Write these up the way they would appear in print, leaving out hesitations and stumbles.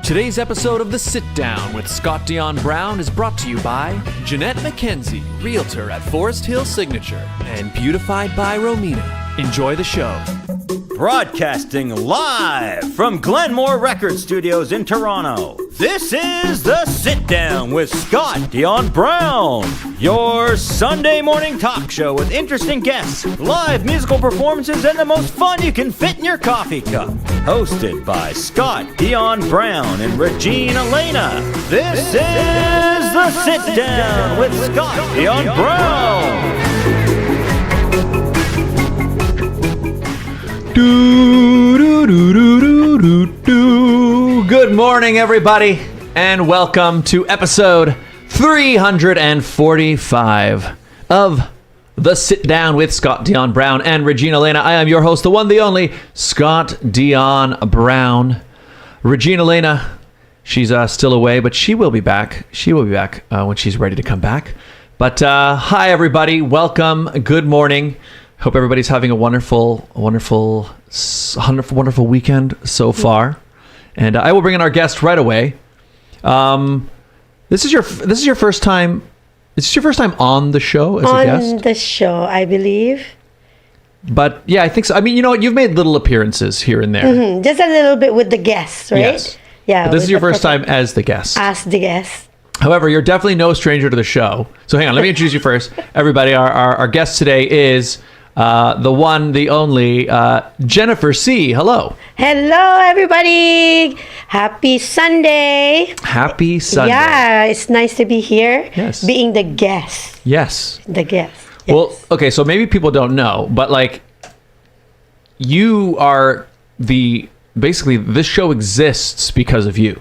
Today's episode of The Sit Down with Scott Dion Brown is brought to you by Jeanette McKenzie, Realtor at Forest Hill Signature, and beautified by Romina. Enjoy the show. Broadcasting live from Glenmore Record Studios in Toronto, this is The Sit Down with Scott Dion Brown, your Sunday morning talk show with interesting guests, live musical performances, and the most fun you can fit in your coffee cup. Hosted by Scott Dion Brown and Regine Alaina, this is The Sit Down with Scott Dion Brown. Good morning, everybody, and welcome to episode 345 of The Sit Down with Scott Dion Brown and Regine Alaina. I am your host, the one, the only, Scott Dion Brown. Regine Alaina, she's still away, but she will be back. She will be back when she's ready to come back. But hi, everybody. Welcome. Good morning. Hope everybody's having a wonderful weekend so far, and I will bring in our guest right away. This is your first time. Is this your first time on the show as a guest? On the show, I believe. But yeah, I think so. I mean, you know what? You've made little appearances here and there. Mm-hmm. Just a little bit with the guests, right? Yes. Yeah. But this is your first time as the guest. As the guest. However, you're definitely no stranger to the show. So hang on, let me introduce you first. Everybody, our guest today is the one, the only, Jennifer C. Hello. Hello, everybody. Happy Sunday. Happy Sunday. Yeah, it's nice to be here. Yes. Being the guest. Yes. The guest. Yes. Well, okay, so maybe people don't know, but like, you are basically, this show exists because of you.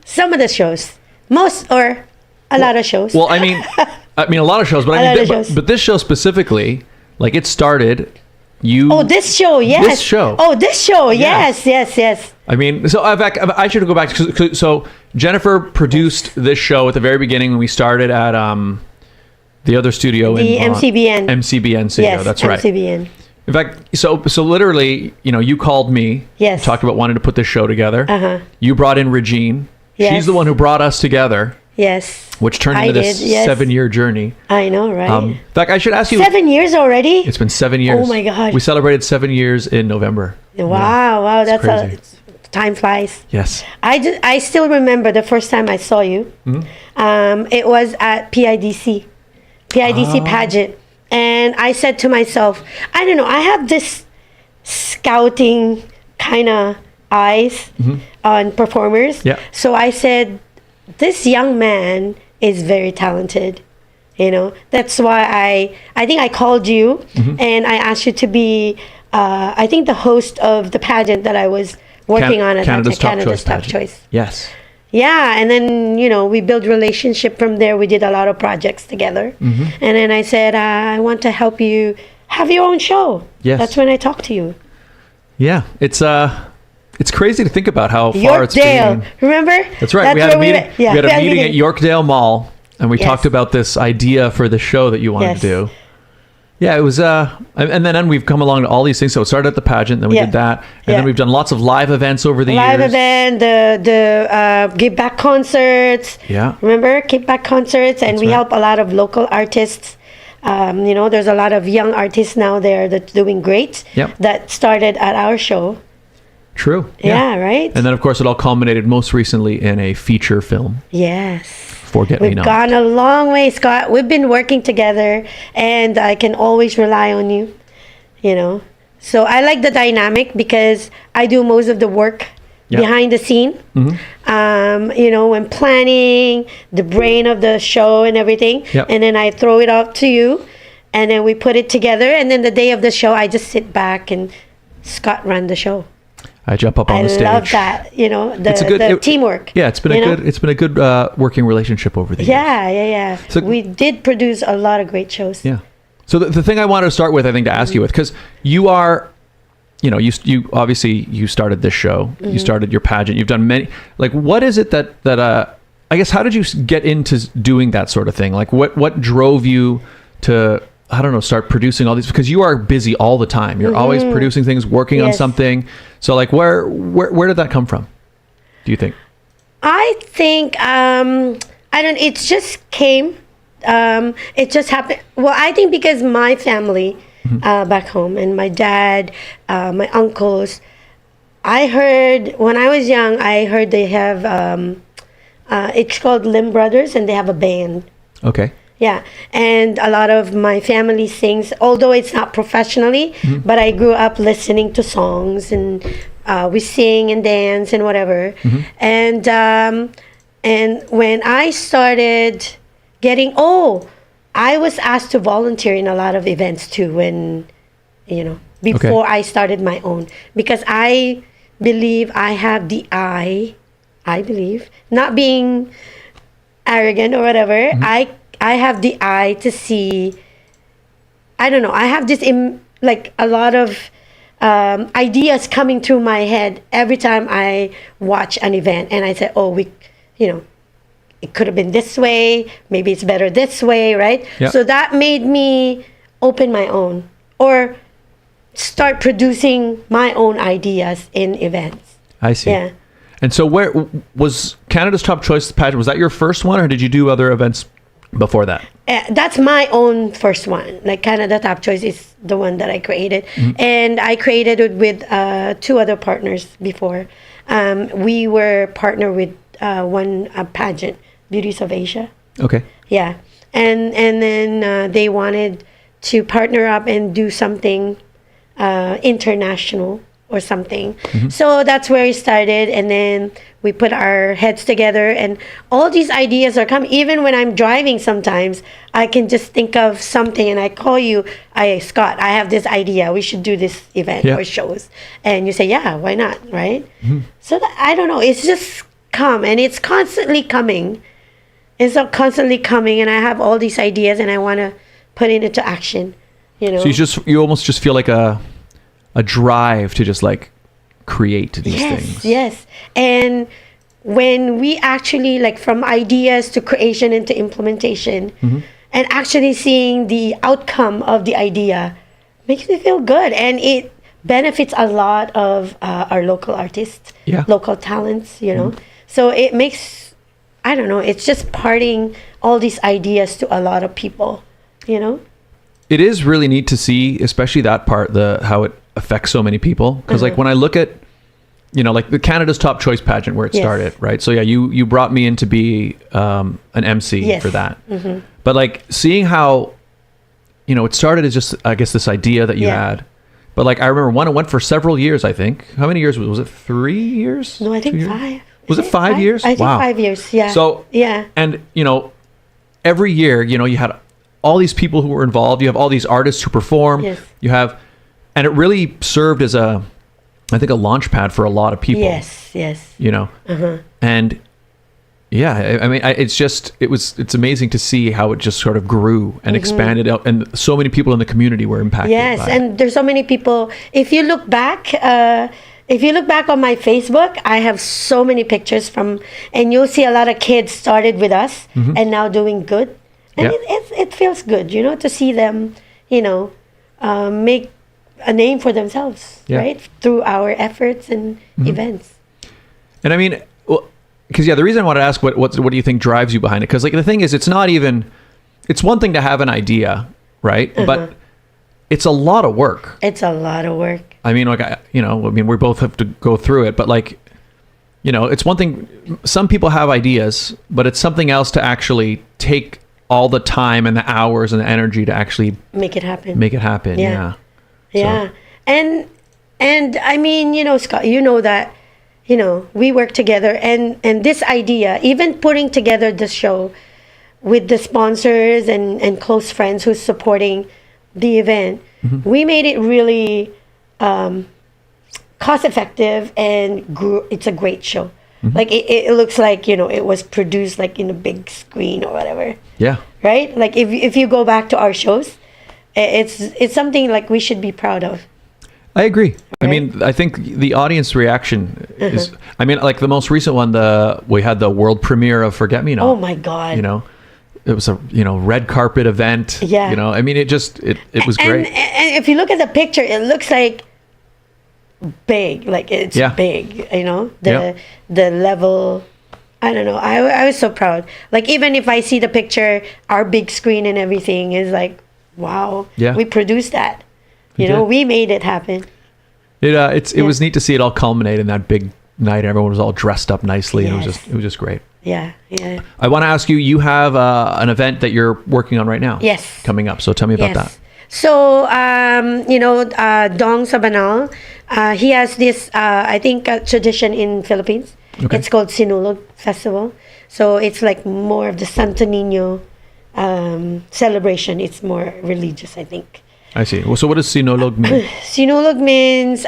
Some of the shows. Most or a lot of shows. Well, I mean a lot of shows, but but this show specifically, like it started, Oh, this show, yes. This show. Oh, this show, yes. I mean, so in fact, I should go back. So Jennifer produced this show at the very beginning when we started at the other studio the in MCBN. MCBN studio. Yes, that's right. MCBN. In fact, so literally, you know, you called me. Yes. Talked about wanting to put this show together. Uh-huh. You brought in Regine. Yes. She's the one who brought us together. Yes. Which turned into this 7-year journey. I know, right? In fact, I should ask you. 7 years already? It's been 7 years. Oh my God. We celebrated 7 years in November. Wow, that's crazy. Time flies. Yes. I still remember the first time I saw you. Mm-hmm. It was at PIDC pageant. And I said to myself, I don't know, I have this scouting kind of eyes on performers. Yeah. So I said, this young man is very talented. You know, that's why I think I called you and I asked you to be, I think the host of the pageant that I was working on at Canada's Top Choice. Yes. Yeah, and then, you know, we built relationship from there. We did a lot of projects together. Mm-hmm. And then I said, I want to help you have your own show. Yes. That's when I talked to you. Yeah, it's crazy to think about how far it's been. Remember? That's right. We had a meeting. We had a meeting at Yorkdale Mall, and we talked about this idea for the show that you wanted to do. Yeah, it was. And then we've come along to all these things. So it started at the pageant, then we did that, and then we've done lots of live events over the years. Live event, the give back concerts. Yeah. Remember give back concerts, and we help a lot of local artists. You know, there's a lot of young artists now there that's doing great. Yep. That started at our show. True. Yeah, right? And then, of course, it all culminated most recently in a feature film. Yes. Forget Me Not. We've gone a long way, Scott. We've been working together, and I can always rely on you, you know. So I like the dynamic because I do most of the work behind the scene. Mm-hmm. You know, when planning, the brain of the show and everything. Yep. And then I throw it up to you, and then we put it together. And then the day of the show, I just sit back and Scott run the show. I jump up on the stage. I love that, you know, the teamwork. Yeah, it's been a good working relationship over the years. Yeah. So we did produce a lot of great shows. Yeah. So the thing I wanted to start with, I think, to ask you with, because you are, you know, you obviously you started this show, you started your pageant, you've done many. Like, what is it that I guess, how did you get into doing that sort of thing? Like, what drove you to, I don't know, start producing all these? Because you are busy all the time. You're always producing things, working on something. So like, where did that come from, do you think? I think I don't. It just came. It just happened. Well, I think because my family back home and my dad, my uncles, I heard when I was young. I heard they have. It's called Lim Brothers, and they have a band. Okay. Yeah, and a lot of my family sings, although it's not professionally, but I grew up listening to songs, and we sing and dance and whatever. And when I started getting, I was asked to volunteer in a lot of events too when, before I started my own. Because I believe I have the eye, not being arrogant or whatever, I have the eye to see. I don't know. I have this like a lot of ideas coming through my head every time I watch an event, and I say, it could have been this way. Maybe it's better this way, right? Yep. So that made me open my own or start producing my own ideas in events. I see. Yeah. And so, where was Canada's Top Choice pageant? Was that your first one, or did you do other events before that? That's my own first one. Like Canada Top Choice is the one that I created. And I created it with 2 other partners before. We were partnered with one pageant, Beauties of Asia. Okay. Yeah. And then they wanted to partner up and do something international or something. So that's where we started, and then we put our heads together, and all these ideas are coming. Even when I'm driving, sometimes I can just think of something and I call you, Scott, I have this idea, we should do this event or shows, and you say, yeah, why not, right? So I don't know, it's just come, and it's constantly coming. And I have all these ideas, and I want to put it into action, So you almost just feel like a drive to just like create these things. Yes. And when we actually, like, from ideas to creation into implementation, and actually seeing the outcome of the idea makes me feel good, and it benefits a lot of our local artists, local talents, so it makes, I don't know, it's just parting all these ideas to a lot of people, It is really neat to see, especially that part, how it affects so many people. Because like when I look at, like the Canada's Top Choice pageant where it started, right? So yeah, you brought me in to be an MC for that. But like seeing how, it started as just, I guess, this idea that you had. But like I remember one, it went for several years, I think. How many years? Was it 3 years? No, I think 5. Was it 5 years? I think 5 years, yeah. So, and every year, you had all these people who were involved. You have all these artists who perform. You have, and it really served as I think a launch pad for a lot of people. Yes. And yeah, I mean, it's amazing to see how it just sort of grew and expanded out, and so many people in the community were impacted. Yes, and there's so many people. If you look back on my Facebook, I have so many pictures and you'll see a lot of kids started with us and now doing good. And it feels good, to see them, make a name for themselves, right? Through our efforts and events. And I mean, because the reason I wanted to ask what do you think drives you behind it? Because like the thing is, it's one thing to have an idea, right? But it's a lot of work. It's a lot of work. I mean, like we both have to go through it, but like, it's one thing. Some people have ideas, but it's something else to actually take all the time and the hours and the energy to actually make it happen. Yeah. So. And I mean, Scott, that, we work together, and this idea, even putting together the show with the sponsors and close friends who's supporting the event, we made it really cost effective, and it's a great show. Like it looks like, it was produced like in a big screen or whatever. Yeah. Right? Like if you go back to our shows, it's something like we should be proud of. I agree. Right? I Right. mean, I think the audience reaction is, I mean, like the most recent one, we had the world premiere of Forget Me Not. Oh my God. You know, it was a, red carpet event. Yeah. I mean, it was great. And if you look at the picture, it looks like big, like it's big, the level I don't know. I was so proud. Like, even if I see the picture, our big screen and everything is like, wow, Yeah. we produced that. You You know, did. we made it happen. It was neat to see it all culminate in that big night. Everyone was all dressed up nicely, and Yes. it was just great. Yeah. I want to ask you. You have an event that you're working on right now. Yes. Coming up. So tell me about that. So, Dong Sabanal, he has this, I think, tradition in Philippines. Okay. It's called Sinulog Festival. So it's like more of the Santo Niño celebration. It's more religious, I think. I see. Well, so what does Sinulog mean? Sinulog means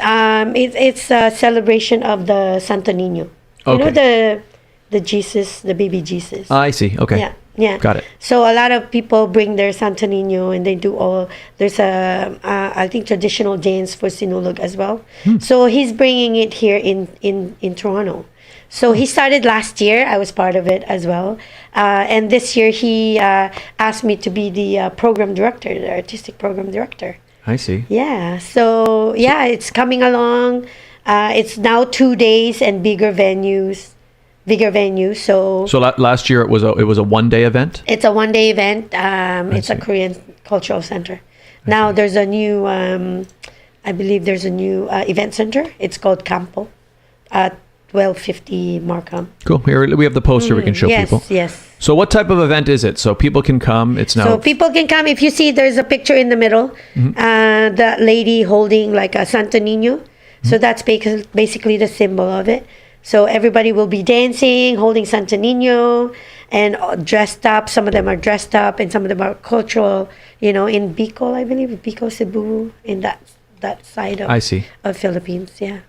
it's a celebration of the Santo Niño. You know the Jesus, the baby Jesus. I see. Okay. Yeah. Got it. So a lot of people bring their Santo Niño and they do there's a, I think, traditional dance for Sinulog as well. So he's bringing it here in Toronto. So he started last year. I was part of it as well. And this year he asked me to be the program director, the artistic program director. I see. Yeah. So yeah, it's coming along. It's now 2 days and bigger venues. So last year it was a 1-day event. it's a 1-day event. It's a see. Korean cultural center. Now there's a new, I believe there's a new event center. It's called Campo, 1250 Markham. Cool. Here we have the poster. We can show yes, people. Yes. So what type of event is it? So people can come. It's now. So people can come. If you see, there's a picture in the middle. The lady holding like a Santo Niño. So that's basically the symbol of it. So everybody will be dancing, holding Santo Niño, and dressed up. Some of them are dressed up, and some of them are cultural. In Bicol, I believe, Bicol, Cebu, in that side of I see. of Philippines. Yeah.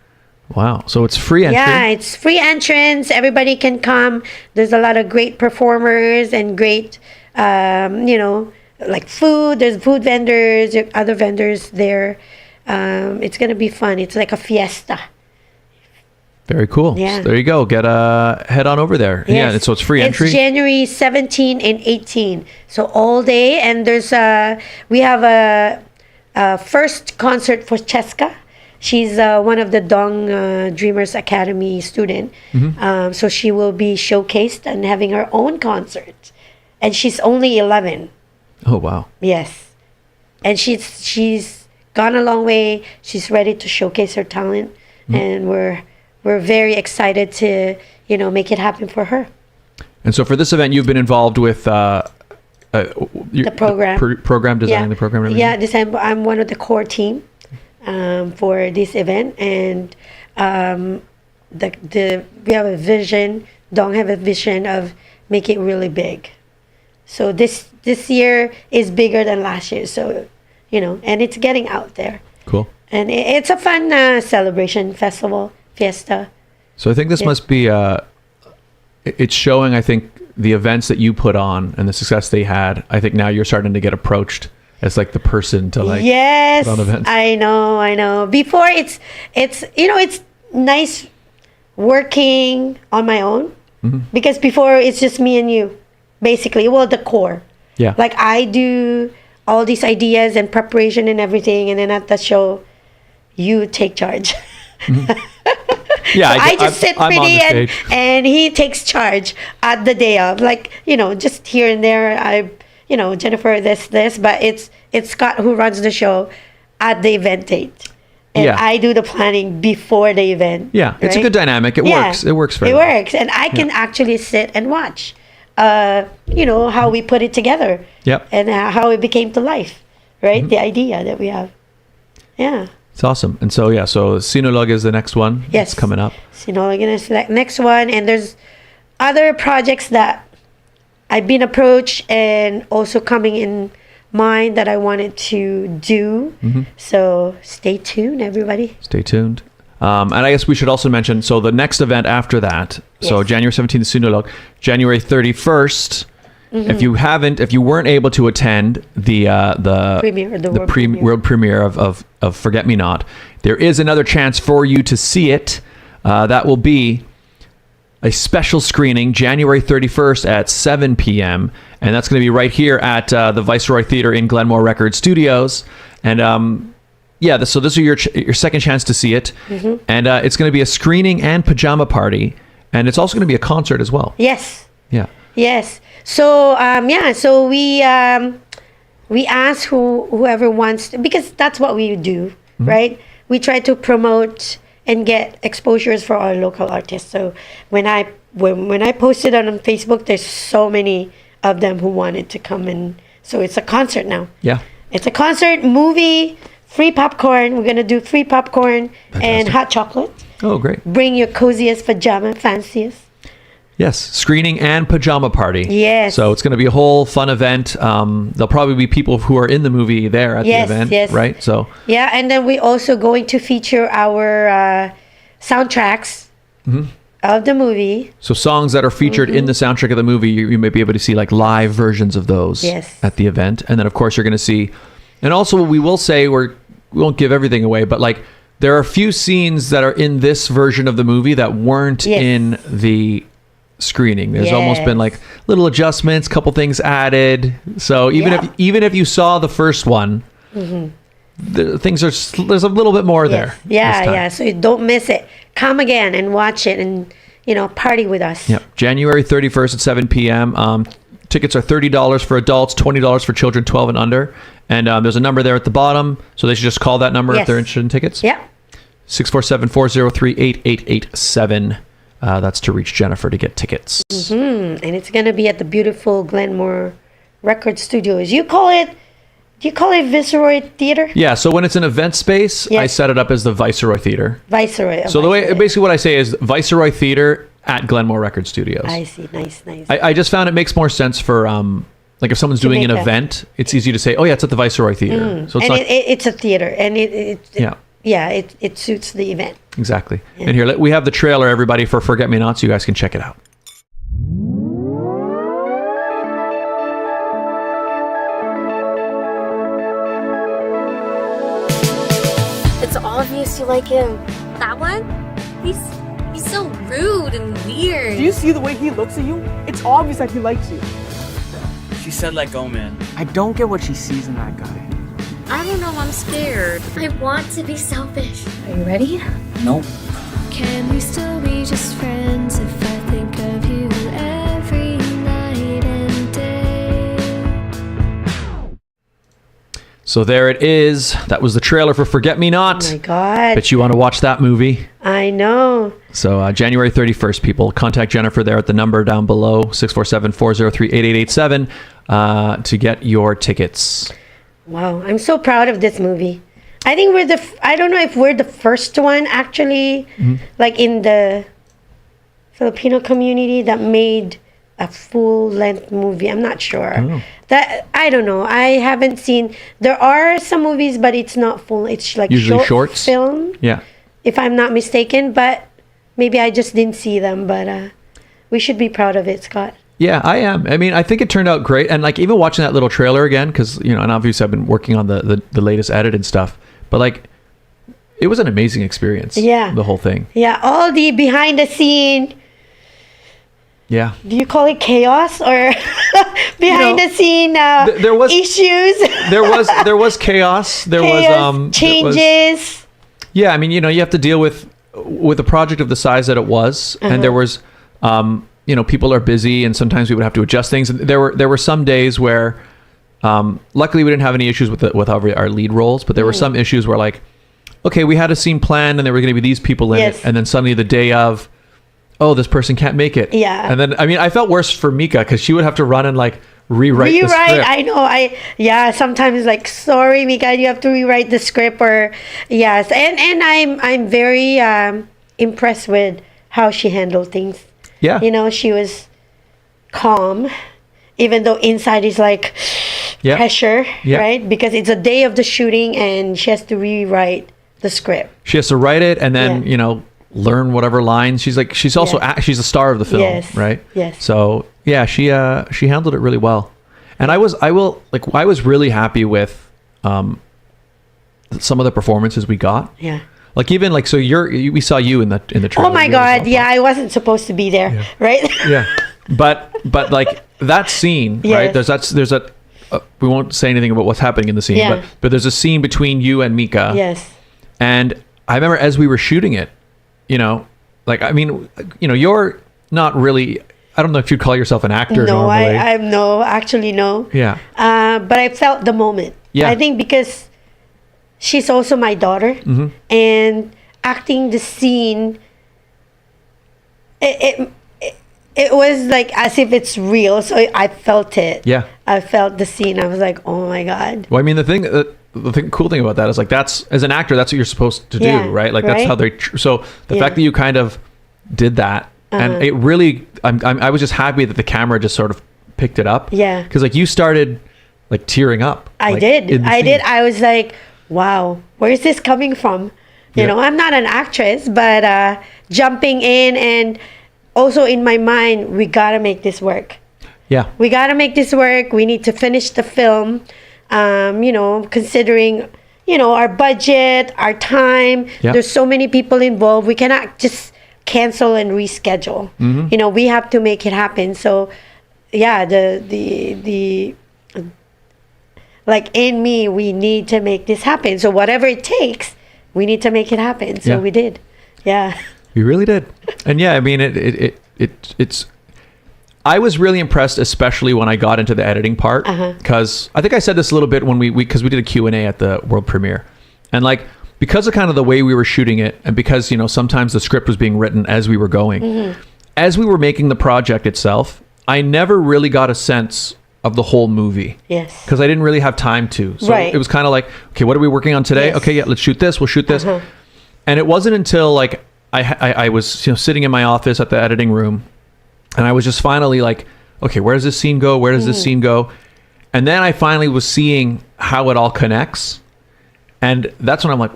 Wow. So it's free entry. Yeah, it's free entrance. Everybody can come. There's a lot of great performers and great, like food. There's food vendors, other vendors there. It's gonna be fun. It's like a fiesta. Very cool. Yeah. So there you go. Head on over there. Yes. Yeah. And so it's free entry. It's January 17 and 18. So all day. And we have a first concert for Cheska. She's one of the Dong Dreamers Academy student. So she will be showcased and having her own concert. And she's only 11. Oh, wow. Yes. And she's gone a long way. She's ready to showcase her talent. And we're very excited to, make it happen for her. And so for this event, you've been involved with the program. Program designing the program. And everything? Yeah, I'm one of the core team for this event, and we have a vision. Dong have a vision of make it really big. So this year is bigger than last year. So and it's getting out there. Cool. And it's a fun celebration, festival, fiesta. So I think this must be it's showing, I think, the events that you put on and the success they had. I think now you're starting to get approached as like the person to like yes, put on events. I know. Before it's nice working on my own because before it's just me and you, basically. Well, the core. Yeah. Like I do all these ideas and preparation and everything, and then at the show, you take charge. Yeah, So I just sit I'm on pretty the stage. and he takes charge at the day of, like, just here and there. Jennifer this, but it's Scott who runs the show at the event date. And Yeah. I do the planning before the event. Yeah, it's a right? good dynamic. It Yeah. works. It works very It well. works. And I can actually sit and watch, how we put it together. Yep. And how it became to life, right? The idea that we have. Yeah. It's awesome. And so, so Sinulog is the next one. Yes. It's coming up. Sinulog is the next one. And there's other projects that I've been approached and also coming in mind that I wanted to do. So stay tuned, everybody. Stay tuned. And I guess we should also mention, so the next event after that, so Yes. January 17th, Sinulog, January 31st, if you weren't able to attend the Premiere, the world premiere. world premiere of Forget Me Not, there is another chance for you to see it. That will be a special screening January 31st at 7 p.m. And that's going to be right here at the Viceroy Theater in Glenmore Record Studios. And so this is your second chance to see it. And it's going to be a screening and pajama party. And it's also going to be a concert as well. Yes. Yeah. Yes. So so we ask whoever wants to, because that's what we do, right? We try to promote and get exposures for our local artists. So when I posted on Facebook, there's so many of them who wanted to come, and so it's a concert now. Yeah. It's a concert, movie, free popcorn. We're gonna do free popcorn and hot chocolate. Oh, great. Bring your coziest pajama, fanciest. Yes, screening and pajama party. Yes. So it's going to be a whole fun event. There'll probably be people who are in the movie there at the event, right? So yeah, and then we're also going to feature our soundtracks of the movie. So songs that are featured in the soundtrack of the movie, you may be able to see like live versions of those at the event. And then of course you're going to see, and also we will say we won't give everything away, but like there are a few scenes that are in this version of the movie that weren't in the screening. There's almost been like little adjustments, couple things added. So even if you saw the first one, there's a little bit more there. Yeah. So you don't miss it. Come again and watch it, and party with us. Yep. January 31st at 7 p.m. Tickets are $30 for adults, $20 for children 12 and under. And there's a number there at the bottom, so they should just call that number if they're interested in tickets. Yeah. 647-403-8887. That's to reach Jennifer to get tickets. And it's going to be at the beautiful Glenmore Record Studios. Do you call it Viceroy Theater? Yeah, so when it's an event space, I set it up as the Viceroy Theater. Viceroy. So the way, basically what I say is Viceroy Theater at Glenmore Record Studios. I see. Nice. I just found it makes more sense for, like if someone's doing an event, it's easy to say, oh yeah, it's at the Viceroy Theater. So it's it's a theater, and it suits the event. Exactly. Yeah. And here, we have the trailer, everybody, for Forget Me Not, so you guys can check it out. It's obvious you like him. That one? He's so rude and weird. Do you see the way he looks at you? It's obvious that he likes you. She said let go, man. I don't get what she sees in that guy. I don't know, I'm scared. I want to be selfish. Are you ready? Nope. Can we still be just friends if I think of you every night and day? So there it is. That was the trailer for Forget Me Not. Oh my God. Bet you want to watch that movie. I know. So January 31st, people. Contact Jennifer there at the number down below, 647-403-8887, to get your tickets. Wow, I'm so proud of this movie. I think I don't know if we're the first one actually, like in the Filipino community that made a full-length movie. I'm not sure. I don't know. I haven't seen. There are some movies, but it's not full. It's like usually shorts film. Yeah. If I'm not mistaken, but maybe I just didn't see them. But we should be proud of it, Scott. Yeah, I am. I mean, I think it turned out great. And like even watching that little trailer again, because, and obviously I've been working on the latest edit and stuff, but like it was an amazing experience. Yeah. The whole thing. Yeah. All the behind the scene. Yeah. Do you call it chaos or behind the scene there was issues? there was chaos. There was changes. Yeah. I mean, you have to deal with a project of the size that it was. And there was, people are busy, and sometimes we would have to adjust things. And there were some days where, luckily we didn't have any issues with our lead roles, but there were some issues where like, okay, we had a scene planned and there were going to be these people in it, and then suddenly the day of, oh, this person can't make it. Yeah. And then, I mean, I felt worse for Mika because she would have to run and like rewrite the script. I know. Sometimes like, sorry, Mika, you have to rewrite the script and I'm very impressed with how she handled things. Yeah. She was calm, even though inside is like pressure, right? Because it's a day of the shooting and she has to rewrite the script. She has to write it and then, learn whatever lines. She's also, she's a star of the film, right? Yes. So yeah, she handled it really well. And I was really happy with, some of the performances we got. Yeah. Like even like, so we saw you in the trailer. Oh my God. Yeah. I wasn't supposed to be there. Right. Yeah. But like that scene, right? There's a we won't say anything about what's happening in the scene, but there's a scene between you and Mika. Yes. And I remember as we were shooting it, like, I mean, not really. I don't know if you'd call yourself an actor. No, normally. I'm no, actually no. Yeah. But I felt the moment. Yeah. I think because she's also my daughter, and acting the scene, it was like as if it's real. So I felt it. Yeah. I felt the scene. I was like, oh my God. Well, I mean, cool thing about that is like that's as an actor, that's what you're supposed to do, Yeah, right? Like that's right? how they. So the Yeah. fact that you kind of did that, and it really, I was just happy that the camera just sort of picked it up. Yeah. Because like you started like tearing up. I like, did. in the I scene. did. I was like, wow, where is this coming from? You Yeah. know, I'm not an actress, but jumping in, and also in my mind, we got to make this work. Yeah. We got to make this work. We need to finish the film, you know, considering, you know, our budget, our time. Yeah. There's so many people involved. We cannot just cancel and reschedule. You know, we have to make it happen. So, yeah, the like in me, we need to make this happen. So whatever it takes, we need to make it happen. So Yeah. we did. Yeah. You really did. And yeah, I mean, it's. I was really impressed, especially when I got into the editing part, because I think I said this a little bit when we did a Q&A at the world premiere, and like because of kind of the way we were shooting it, and because you know sometimes the script was being written as we were going, as we were making the project itself, I never really got a sense of the whole movie. Yes. Because I didn't really have time to. So Right. it was kind of like, okay, what are we working on today? Yes. Okay, yeah, let's shoot this. We'll shoot this. And it wasn't until like I was sitting in my office at the editing room, and I was just finally like, okay, where does this scene go? Where does this scene go? And then I finally was seeing how it all connects, and that's when I'm like,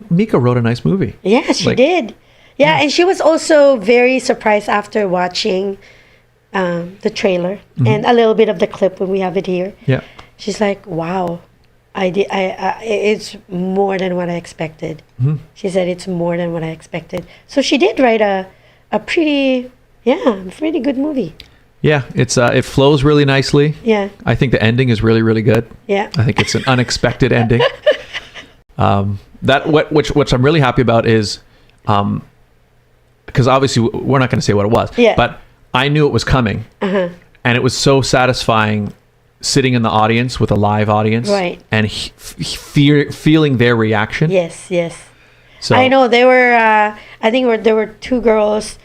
Mika wrote a nice movie. Yeah, she Like- did. Yeah, and she was also very surprised after watching the trailer and a little bit of the clip when we have it here. Yeah. She's like, "Wow, it's more than what I expected." She said it's more than what I expected. So she did write a pretty good movie. Yeah, it's it flows really nicely. Yeah, I think the ending is really, really good. yeah, I think it's an unexpected ending. Which I'm really happy about is, because obviously we're not going to say what it was. Yeah. But I knew it was coming, and it was so satisfying sitting in the audience with a live audience, Right. and feeling their reaction. yes, yes. So I know there were. I think there were two girls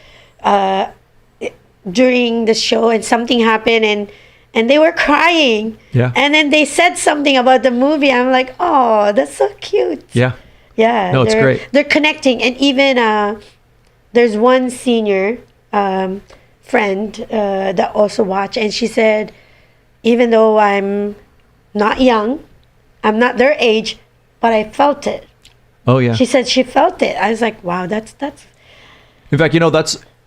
during the show, and something happened, and they were crying. Yeah. And then they said something about the movie. I'm like, oh, that's so cute. Yeah. Yeah. No, it's they're- great. They're connecting, and even there's one senior friend that also watched, and she said, even though I'm not young, I'm not their age, but I felt it. Oh yeah. She said she felt it. I was like, wow, that's In fact,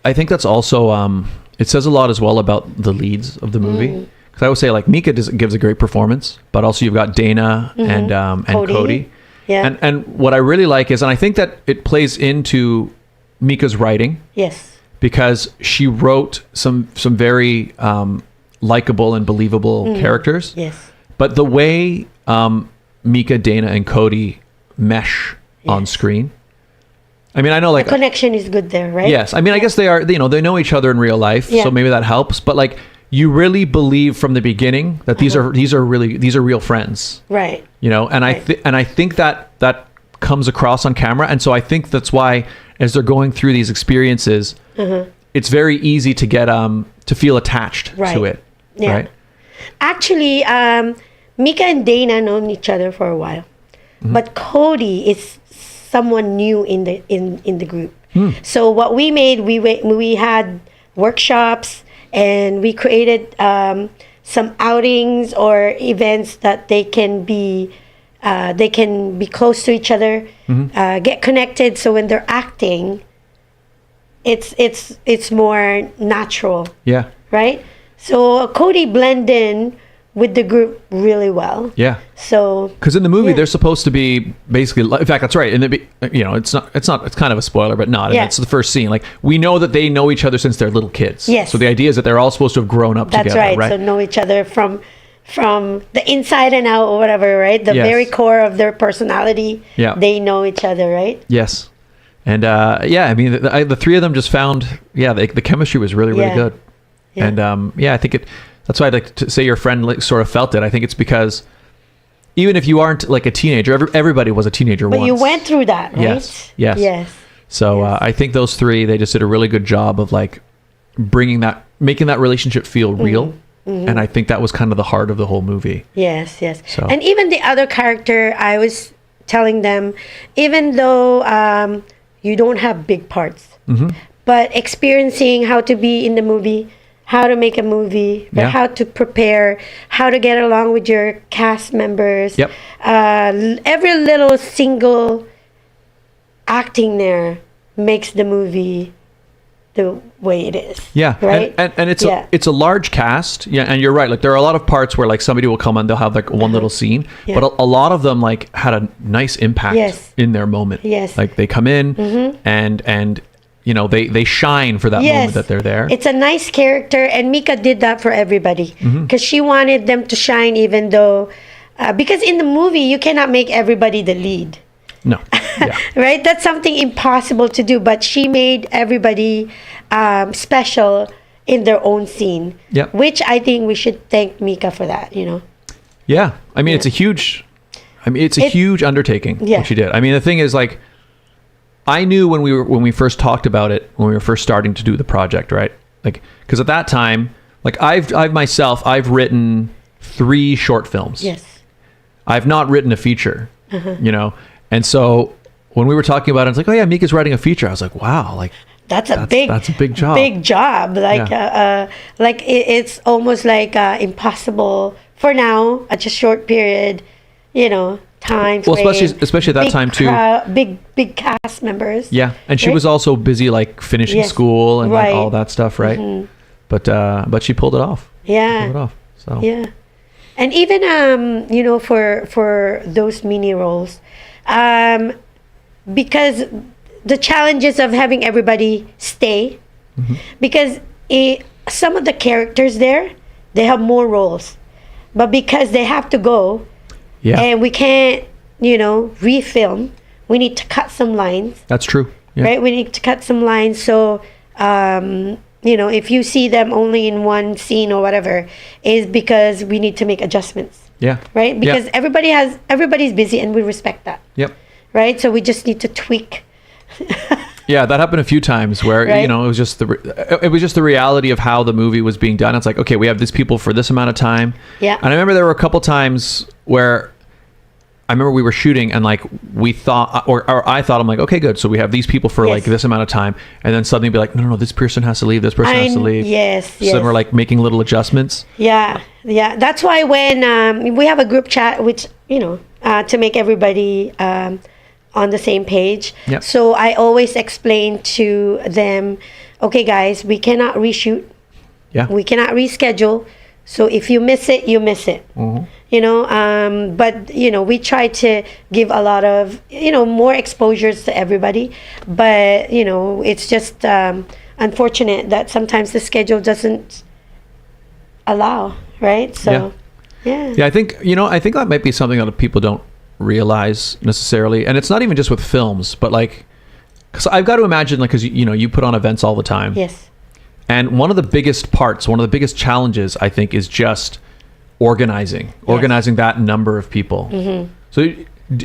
I think that's also it says a lot as well about the leads of the movie. Because I would say like Mika gives a great performance, but also you've got Dana and Cody. Yeah. And what I really like is, and I think that it plays into Mika's writing, Yes. because she wrote some very likable and believable characters. Yes. But the way Mika, Dana, and Cody mesh on screen. I mean, I know like The connection is good there, right? yes. I mean, I guess they are. You know, they know each other in real life, Yeah. so maybe that helps. But like, you really believe from the beginning that these are real friends. Right. You know, and Right. I think that comes across on camera, and so I think that's why as they're going through these experiences, it's very easy to get to feel attached Right. to it. Yeah. Right. Actually, Mika and Dana known each other for a while, but Cody is someone new in the group. So what we made, we had workshops, and we created some outings or events that they can be close to each other, get connected. So when they're acting, it's more natural, Yeah. right? So Cody blended in with the group really well. Yeah. So Because in the movie, Yeah. they're supposed to be basically. In fact, that's right. And it's kind of a spoiler, but not. Yeah. It's the first scene. Like we know that they know each other since they're little kids. Yes. So the idea is that they're all supposed to have grown up that's together, right. So know each other from the inside and out, or whatever, right? The Yes. very core of their personality. Yeah. They know each other, right? Yes. And yeah, I mean, the three of them just found, the chemistry was really, really good. Yeah. And I think that's why I'd like to say your friend like, sort of felt it. I think it's because even if you aren't like a teenager, everybody was a teenager once. But you went through that, right? Yes. So I think those three, they just did a really good job of like making that relationship feel real. And I think that was kind of the heart of the whole movie. Yes. So. And even the other character, I was telling them, even though you don't have big parts, but experiencing how to be in the movie, how to make a movie, but how to prepare, how to get along with your cast members. Yep. Every little single acting there makes the movie the way it is. Yeah. Right. And it's a large cast. Yeah. And you're right. Like there are a lot of parts where like somebody will come and they'll have like one little scene, but a lot of them like had a nice impact in their moment. Yes. Like they come in and you know, they shine for that moment that they're there. It's a nice character, and Mika did that for everybody because she wanted them to shine, even though because in the movie you cannot make everybody the lead. No. Yeah. Right? That's something impossible to do, but she made everybody special in their own scene. Yep. Which I think we should thank Mika for that, you know. Yeah. I mean, it's a huge undertaking what she did. I mean, the thing is like I knew when we first talked about it, when we were first starting to do the project, right? Like, because at that time, like I've written 3 short films. Yes. I've not written a feature, you know? And so when we were talking about it, it's like, oh yeah, Mika's writing a feature. I was like, wow, like that's a big job. Big job. Like, it's almost like impossible for now at just short period, you know, time. Well, especially at that time too. Big cast members. Yeah, and she was also busy like finishing school and like, all that stuff, right? But she pulled it off. Yeah. She pulled it off. So yeah, and even you know, for those mini roles, because the challenges of having everybody stay, because some of the characters there, they have more roles, but because they have to go. Yeah. And we can't, you know, refilm. We need to cut some lines. That's true. Yeah. Right? We need to cut some lines. So, you know, if you see them only in one scene or whatever, is because we need to make adjustments. Yeah. Right? Because everybody's busy and we respect that. Yep. Right? So we just need to tweak. Yeah, that happened a few times where you know it was just the reality of how the movie was being done. It's like, okay, we have these people for this amount of time. Yeah. And I remember there were a couple times where I remember we were shooting and like we thought, or I thought, I'm like, okay, good. So we have these people for like this amount of time, and then suddenly be like, no, this person has to leave. This person has to leave. Yes. So then we're like making little adjustments. Yeah. That's why when we have a group chat, which you know, to make everybody on the same page. Yep. So I always explain to them, okay guys, we cannot reshoot. Yeah. We cannot reschedule. So if you miss it, you miss it. You know, but you know, we try to give a lot of, you know, more exposures to everybody. But, you know, it's just unfortunate that sometimes the schedule doesn't allow, right? So yeah, I think that might be something that people don't realize necessarily, and it's not even just with films, but like, because I've got to imagine, like, because you know you put on events all the time. Yes. And one of the biggest challenges, I think, is just organizing that number of people. So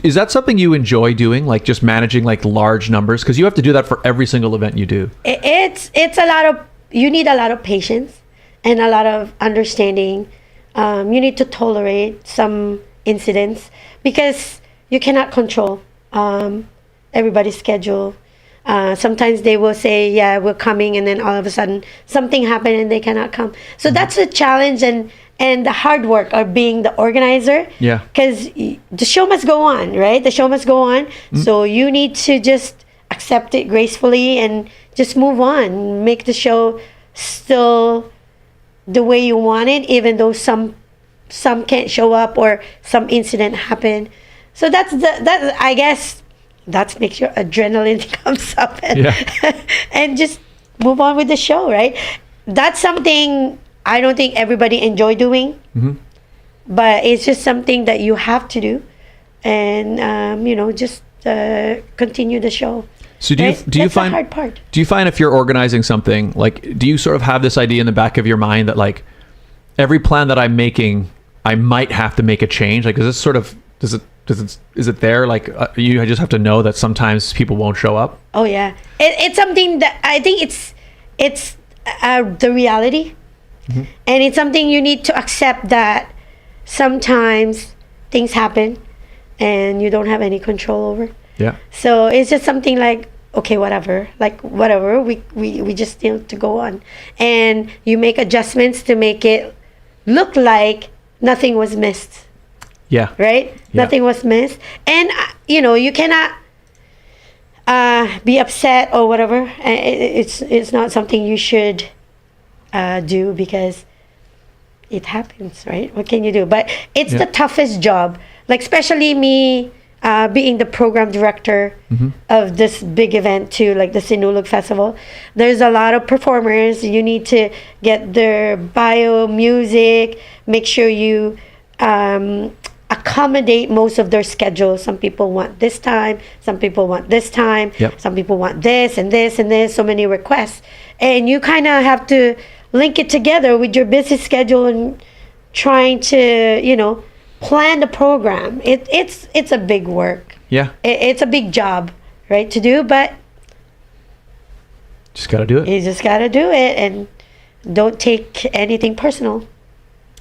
is that something you enjoy doing, like just managing like large numbers? Because you have to do that for every single event you do. It's a lot of, you need a lot of patience and a lot of understanding. You need to tolerate some incidents because you cannot control everybody's schedule. Sometimes they will say, yeah, we're coming, and then all of a sudden something happened and they cannot come. So that's the challenge and the hard work of being the organizer. Yeah. Because the show must go on, right? The show must go on. So you need to just accept it gracefully and just move on. Make the show still the way you want it, even though some can't show up or some incident happened. So that I guess that makes your adrenaline comes up and just move on with the show, right? That's something I don't think everybody enjoy doing, but it's just something that you have to do, and you know, just continue the show. So That's the hard part. do you find if you're organizing something, like, do you sort of have this idea in the back of your mind that like every plan that I'm making, I might have to make a change? Like, is this sort of, is it there? Like, you just have to know that sometimes people won't show up. Oh yeah, it's something that I think it's the reality, and it's something you need to accept that sometimes things happen, and you don't have any control over. Yeah. So it's just something like, okay, whatever, we just need to go on, and you make adjustments to make it look like nothing was missed. Yeah. Right? Yeah. Nothing was missed. And, you cannot be upset or whatever. It's not something you should do because it happens, right? What can you do? But it's the toughest job. Like, especially me being the program director of this big event too, like the Sinulog Festival. There's a lot of performers. You need to get their bio, music, make sure you accommodate most of their schedules. Some people want this time, some people want this time, some people want this and this and this, so many requests. And you kind of have to link it together with your busy schedule and trying to, plan the program. It's a big work. Yeah. It's a big job, right, to do, but just got to do it. you just got to do it and don't take anything personal,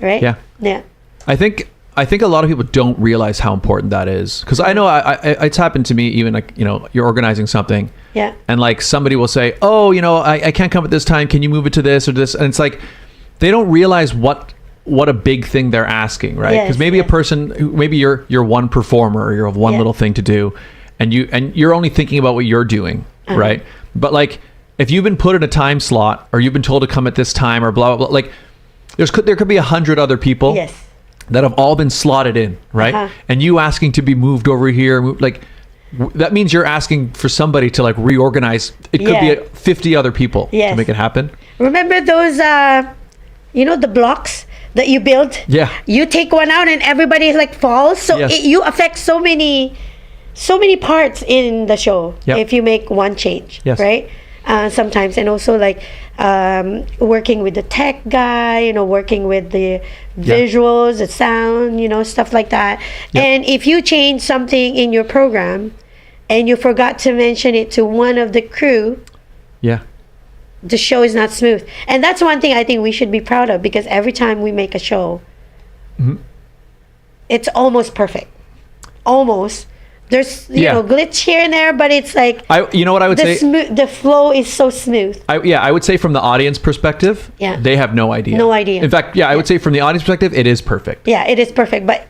right? Yeah. Yeah. I think a lot of people don't realize how important that is, because I know it's happened to me. Even like, you're organizing something, and like somebody will say, oh, I can't come at this time, can you move it to this or this? And it's like they don't realize what a big thing they're asking, right? Because maybe a person, maybe you're one performer or you have one little thing to do, and you're only thinking about what you're doing, right? But like if you've been put in a time slot or you've been told to come at this time or blah blah blah, like there could be 100 other people that have all been slotted in, right? And you asking to be moved over here, that means you're asking for somebody to like reorganize. It could be 50 other people to make it happen. Remember those the blocks that you build? Yeah. You take one out and everybody like falls, so you affect so many parts in the show if you make one change, right? Sometimes, and also like working with the tech guy, working with the visuals, the sound, stuff like that. And if you change something in your program and you forgot to mention it to one of the crew, the show is not smooth. And that's one thing I think we should be proud of, because every time we make a show, it's almost perfect. Almost. There's glitch here and there, but it's like what I would say, the flow is so smooth. I would say from the audience perspective, they have no idea. No idea. In fact, I would say from the audience perspective, it is perfect. Yeah, it is perfect. But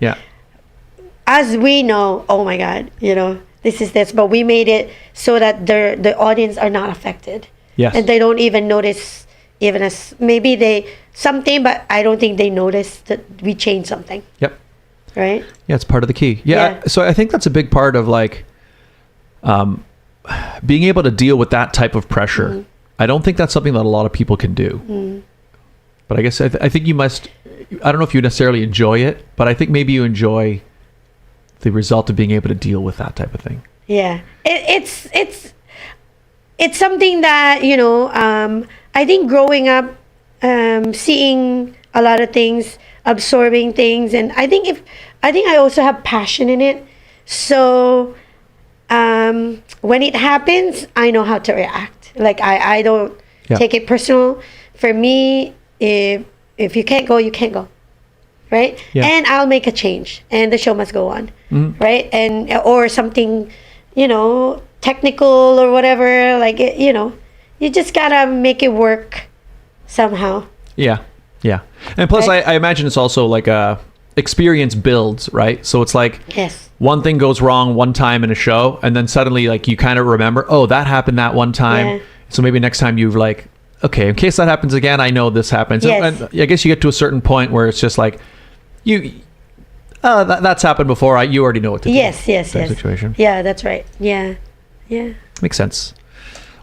as we know, oh my God, this is this. But we made it so that the audience are not affected. Yes. And they don't even notice, even as maybe something, but I don't think they notice that we changed something. Yep. Right? Yeah, it's part of the key. So I think that's a big part of like being able to deal with that type of pressure. I don't think that's something that a lot of people can do. But I guess I think you must, I don't know if you necessarily enjoy it, but I think maybe you enjoy the result of being able to deal with that type of thing. Yeah. It's something that, I think growing up, seeing a lot of things, absorbing things, and I think I also have passion in it. So when it happens, I know how to react. Like I don't take it personal. For me, if you can't go, you can't go, right? And I'll make a change, and the show must go on, right? And or something, technical or whatever. Like you just gotta make it work somehow. Yeah. And plus, I imagine it's also like experience builds, right? So it's like one thing goes wrong one time in a show, and then suddenly like you kind of remember, oh, that happened that one time. So maybe next time you've like, okay, in case that happens again, I know this happens. And I guess you get to a certain point where it's just like, that's happened before. You already know what to do. Yes. Situation. Yeah, that's right. Yeah. Makes sense.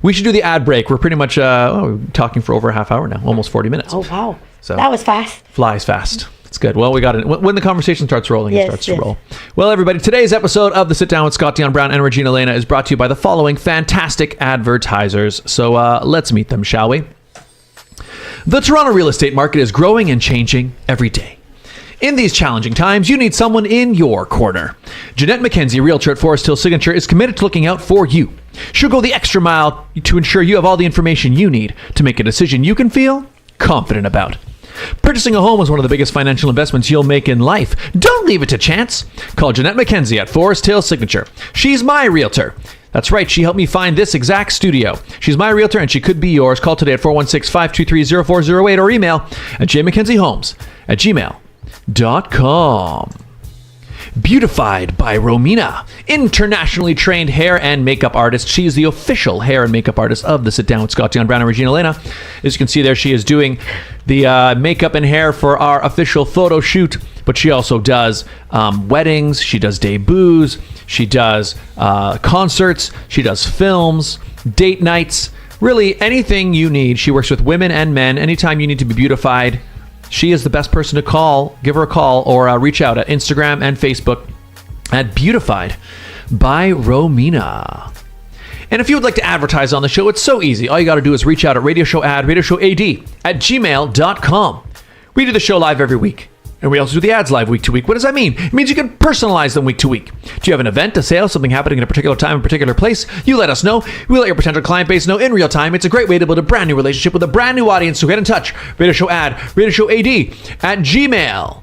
We should do the ad break. We're pretty much talking for over a half hour now, almost 40 minutes. Oh, wow. So that was fast. Flies fast. It's good. Well, we got it. When the conversation starts rolling, Yes, it starts to yes. roll. Well, everybody, today's episode of the Sit Down with Scott Dion Brown and Regine Alaina is brought to you by the following fantastic advertisers. So let's meet them, shall we? The Toronto real estate market is growing and changing every day. In these challenging times, you need someone in your corner. Jeanette McKenzie, Realtor at Forest Hill Signature, is committed to looking out for you. She'll go the extra mile to ensure you have all the information you need to make a decision you can feel confident about. Purchasing a home is one of the biggest financial investments you'll make in life. Don't leave it to chance. Call Jeanette McKenzie at Forest Hill Signature. She's my realtor. That's right, she helped me find this exact studio. She's my realtor and she could be yours. Call today at 416-523-0408 or email at JMckenziehomes at gmail.com. Beautified by Romina, internationally trained hair and makeup artist. She is the official hair and makeup artist of the Sit Down with Scott Dion Brown and Regine Alaina. As you can see there, she is doing the makeup and hair for our official photo shoot, but she also does weddings, she does debuts, she does concerts, she does films, date nights, really anything you need. She works with women and men. Anytime you need to be beautified, she is the best person to call. Give her a call or reach out at Instagram and Facebook at Beautified by Romina. And if you would like to advertise on the show, it's so easy. All you got to do is reach out at radioshowad at gmail.com. We do the show live every week. And we also do the ads live week to week. What does that mean? It means you can personalize them week to week. Do you have an event, a sale, something happening in a particular time, a particular place? You let us know. We let your potential client base know in real time. It's a great way to build a brand new relationship with a brand new audience. So get in touch. radioshowad at gmail.com.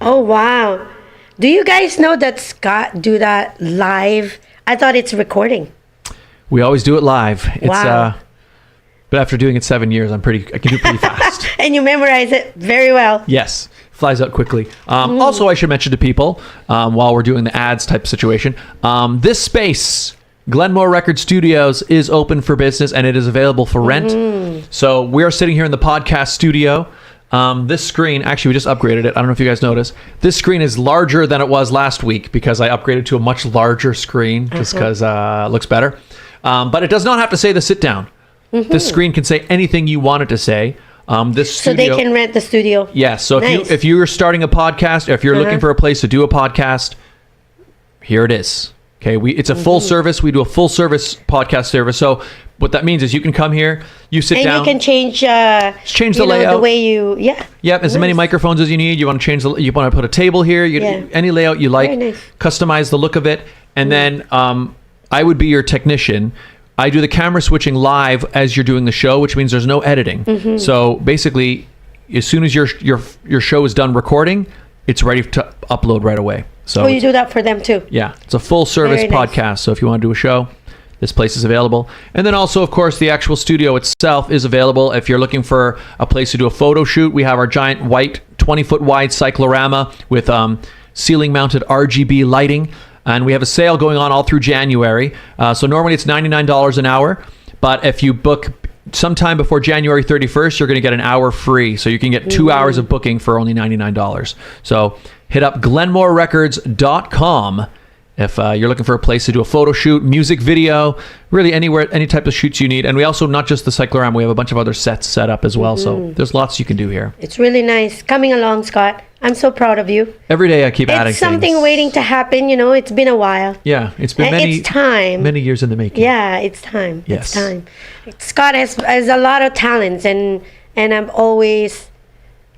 Oh, wow. Do you guys know that Scott do that live? I thought it's recording. We always do it live. It's Wow. but after doing it 7 years, I can do pretty fast. And you memorize it very well. Yes, flies out quickly. Also, I should mention to people while we're doing the ads type situation, this space, Glenmore Record Studios, is open for business and it is available for rent. So we are sitting here in the podcast studio. This screen, actually, we just upgraded it. I don't know if you guys noticed. This screen is larger than it was last week because I upgraded to a much larger screen just because it looks better. But it does not have to say the sit down. This screen can say anything you want it to say. This So studio, they can rent the studio. yes. So Nice. if you're starting a podcast, or if you're looking for a place to do a podcast, here it is. Okay, it's a full service. We do a full service podcast service. So what that means is you can come here, you sit And down, you can change change the you know, layout. the way you Yep, as many Nice. microphones as you need. You want to change you want to put a table here. Yeah. Any layout you like. Very nice. Customize the look of it, and then I would be your technician. I do the camera switching live as you're doing the show, which means there's no editing. So basically, as soon as your show is done recording, it's ready to upload right away. So Oh, you do that for them too. yeah, it's a full service Very nice. podcast. So if you want to do a show, this place is available. And then also, of course, the actual studio itself is available. If you're looking for a place to do a photo shoot, we have our giant white 20-foot wide cyclorama with ceiling mounted RGB lighting. And we have a sale going on all through January. So normally it's $99 an hour. But if you book sometime before January 31st, you're going to get an hour free. So you can get 2 hours of booking for only $99. So hit up glenmorerecords.com if you're looking for a place to do a photo shoot, music video, really anywhere, any type of shoots you need. And we also, not just the cyclorama, we have a bunch of other sets set up as well. So there's lots you can do here. It's really nice. Coming along, Scott. I'm so proud of you. Every day I keep adding It's something things. waiting to happen. You know, it's been a while. Yeah, it's been It's time. many years in the making. Yeah, it's time. Yes. It's time. Scott has a lot of talents, and I'm always,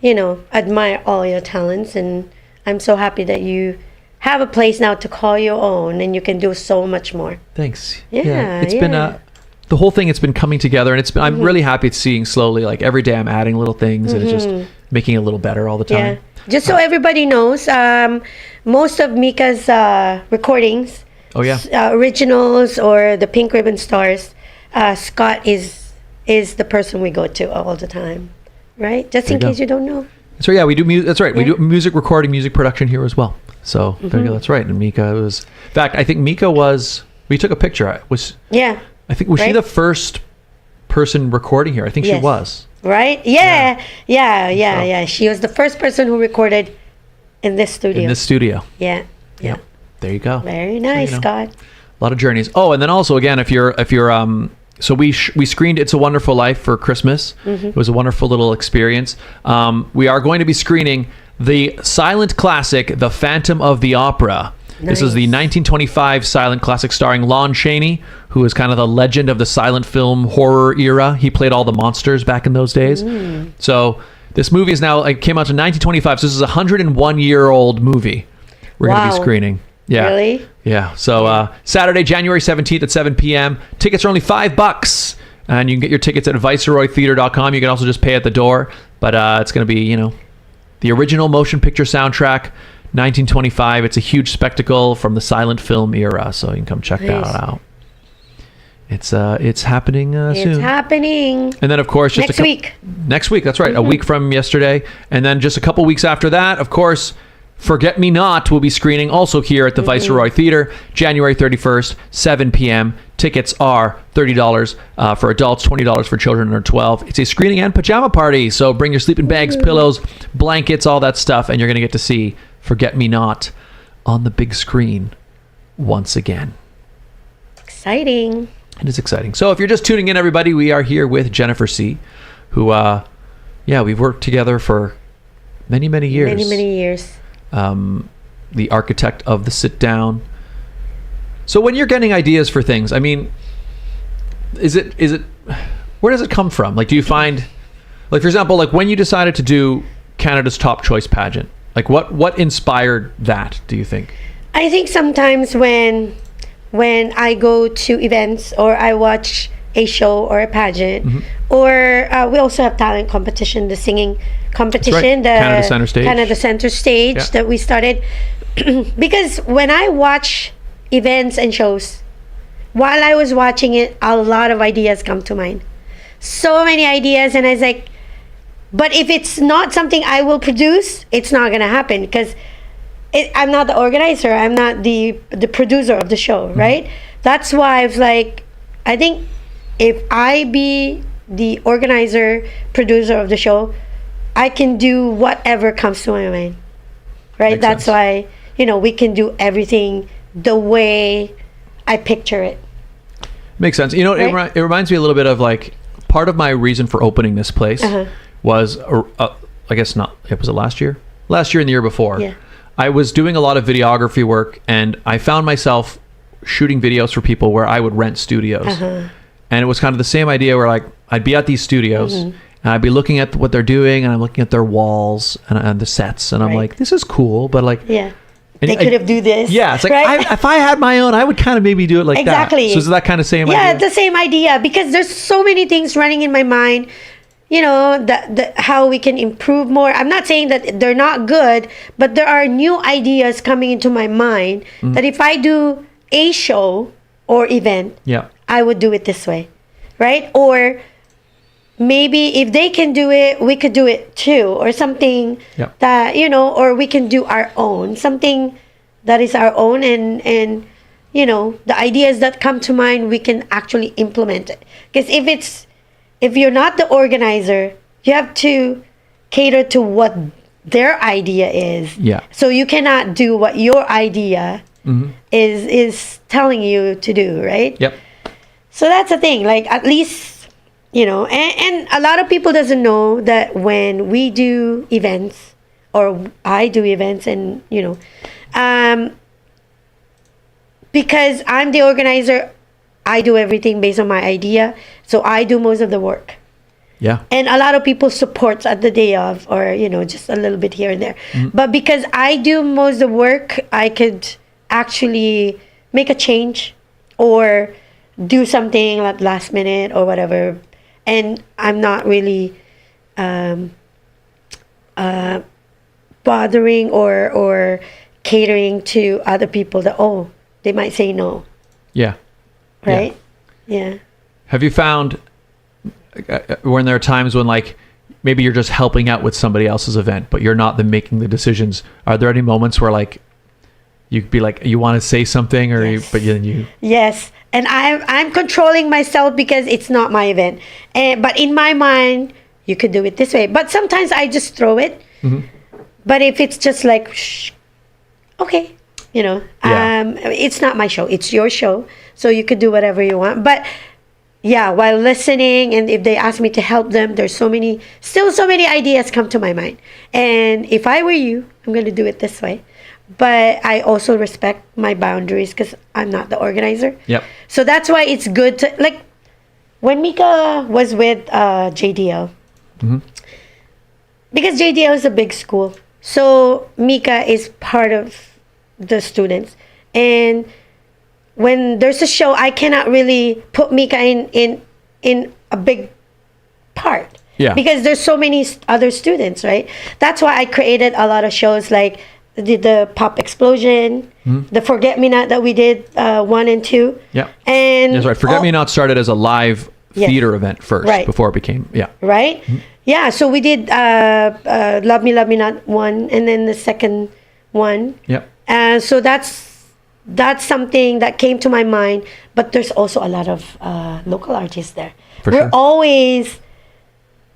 admire all your talents, and I'm so happy that you have a place now to call your own, and you can do so much more. Thanks. Yeah, It's been the whole thing. It's been coming together, and it's been. I'm really happy at seeing slowly. Like every day, I'm adding little things, and it's just making it a little better all the time. Yeah. Just so everybody knows, most of Mika's recordings, Oh yeah. originals or the Pink Ribbon Stars, Scott is the person we go to all the time, right? Just in There you case go. you don't know. So yeah, we do music. That's right. We Yeah. do music recording, music production here as well. So there you go. That's right. And Mika was. In fact, I think Mika was. We took a picture. Was Yeah. she Right? the first person recording here? I think she Yes. was. Right? Yeah. She was the first person who recorded in this studio. In this studio. Yeah. Yep. There you go. Very nice, know. Scott. A lot of journeys. Oh, and then also again, if you're so we screened It's a Wonderful Life for Christmas. It was a wonderful little experience. We are going to be screening the silent classic, The Phantom of the Opera. This is the 1925 silent classic starring Lon Chaney, who is kind of the legend of the silent film horror era. He played all the monsters back in those days. So this movie is now, it came out in 1925. So this is a 101-year-old movie we're going to be screening. Yeah. Really? Yeah. So Saturday, January 17th at 7 p.m. Tickets are only $5. And you can get your tickets at viceroytheater.com. You can also just pay at the door. But it's going to be, you know, the original motion picture soundtrack, 1925. It's a huge spectacle from the silent film era. So you can come check that out. It's happening soon. It's happening. And then, of course, just next week. Next week, that's right. A week from yesterday. And then just a couple weeks after that, of course, Forget Me Not will be screening also here at the Viceroy Theater, January 31st, 7 p.m. Tickets are $30 for adults, $20 for children under 12. It's a screening and pajama party, so bring your sleeping bags, pillows, blankets, all that stuff, and you're going to get to see Forget Me Not on the big screen once again. Exciting. It is exciting. So if you're just tuning in, everybody, we are here with Jennifer C., who, we've worked together for many, many years. Many years. The architect of the sit down. So when you're getting ideas for things, I mean, is it where does it come from? Like, do you find, like, for example, like when you decided to do Canada's Top Choice pageant, like what inspired that, do you think? I think sometimes when I go to events or I watch a show or a pageant, or we also have talent competition, the singing competition, the Canada Center Stage that we started. Because when I watch events and shows, while I was watching it, a lot of ideas come to mind. So many ideas, and I was like, but if it's not something I will produce, it's not gonna happen, because I'm not the organizer, I'm not the producer of the show, right? That's why I was like, I think if I be the organizer, producer of the show, I can do whatever comes to my mind, right? That's why, we can do everything the way I picture it. Makes sense. Right? It reminds me a little bit of, like, part of my reason for opening this place was, I guess not, was it last year? Last year and the year before. Yeah. I was doing a lot of videography work, and I found myself shooting videos for people where I would rent studios. And it was kind of the same idea where, like, I'd be at these studios and I'd be looking at what they're doing, and I'm looking at their walls and the sets, and I'm like, this is cool, but, like, they could have do this. Yeah, it's like, right? if I had my own, I would kind of maybe do it like that. So is that kind of same idea? Yeah, the same idea, because there's so many things running in my mind, how we can improve more. I'm not saying that they're not good, but there are new ideas coming into my mind that if I do a show or event, I would do it this way, right? Or maybe if they can do it, we could do it too, or something that, or we can do our own, something that is our own, and the ideas that come to mind, we can actually implement it. Because if you're not the organizer, you have to cater to what their idea is. Yeah. So you cannot do what your idea is telling you to do, right? Yep. So that's the thing. Like, at least, and a lot of people doesn't know that when we do events, or I do events, and because I'm the organizer, I do everything based on my idea, so I do most of the work. Yeah. And a lot of people support at the day of, or just a little bit here and there. But because I do most of the work, I could actually make a change or do something like last minute or whatever, and I'm not really bothering or catering to other people that they might say no. Yeah. Right? Yeah. Have you found when there are times when, like, maybe you're just helping out with somebody else's event, but you're not making the decisions? Are there any moments where, like, you'd be like, you want to say something, or you? Yes, and I'm controlling myself because it's not my event, but in my mind, you could do it this way. But sometimes I just throw it. But if it's just like, shh, okay, Yeah. It's not my show. It's your show. So you could do whatever you want. But yeah, while listening, and if they ask me to help them, there's so many ideas come to my mind. And if I were you, I'm going to do it this way. But I also respect my boundaries because I'm not the organizer. Yep. So that's why it's good to, like, when Mika was with JDL, because JDL is a big school, so Mika is part of the students. And when there's a show, I cannot really put Mika in a big part. Yeah. Because there's so many other students, right? That's why I created a lot of shows like the Pop Explosion, the Forget Me Not that we did 1 and 2. Yeah. And That's right. Forget Me Not started as a live theater event first, Right. before it became, Right? Yeah, so we did Love Me Not 1, and then the second one. Yep. And so that's something that came to my mind. But there's also a lot of local artists there. For We're sure. always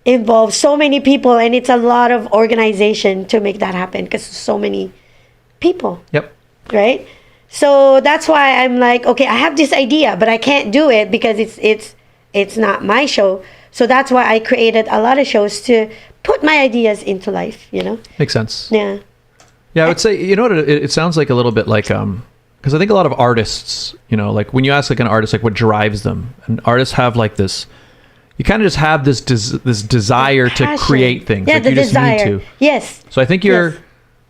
involved, so many people, and it's a lot of organization to make that happen because so many people. Yep. Right? So that's why I'm like, okay, I have this idea, but I can't do it because it's not my show. So that's why I created a lot of shows to put my ideas into life, Makes sense. Yeah. Yeah, I would say, it sounds like a little bit like, because I think a lot of artists, like when you ask like an artist, like what drives them, and artists have like this, you kind of just have this desire to Passion. create things. Yeah, like the you just desire. need to. Yes. So I think Yes.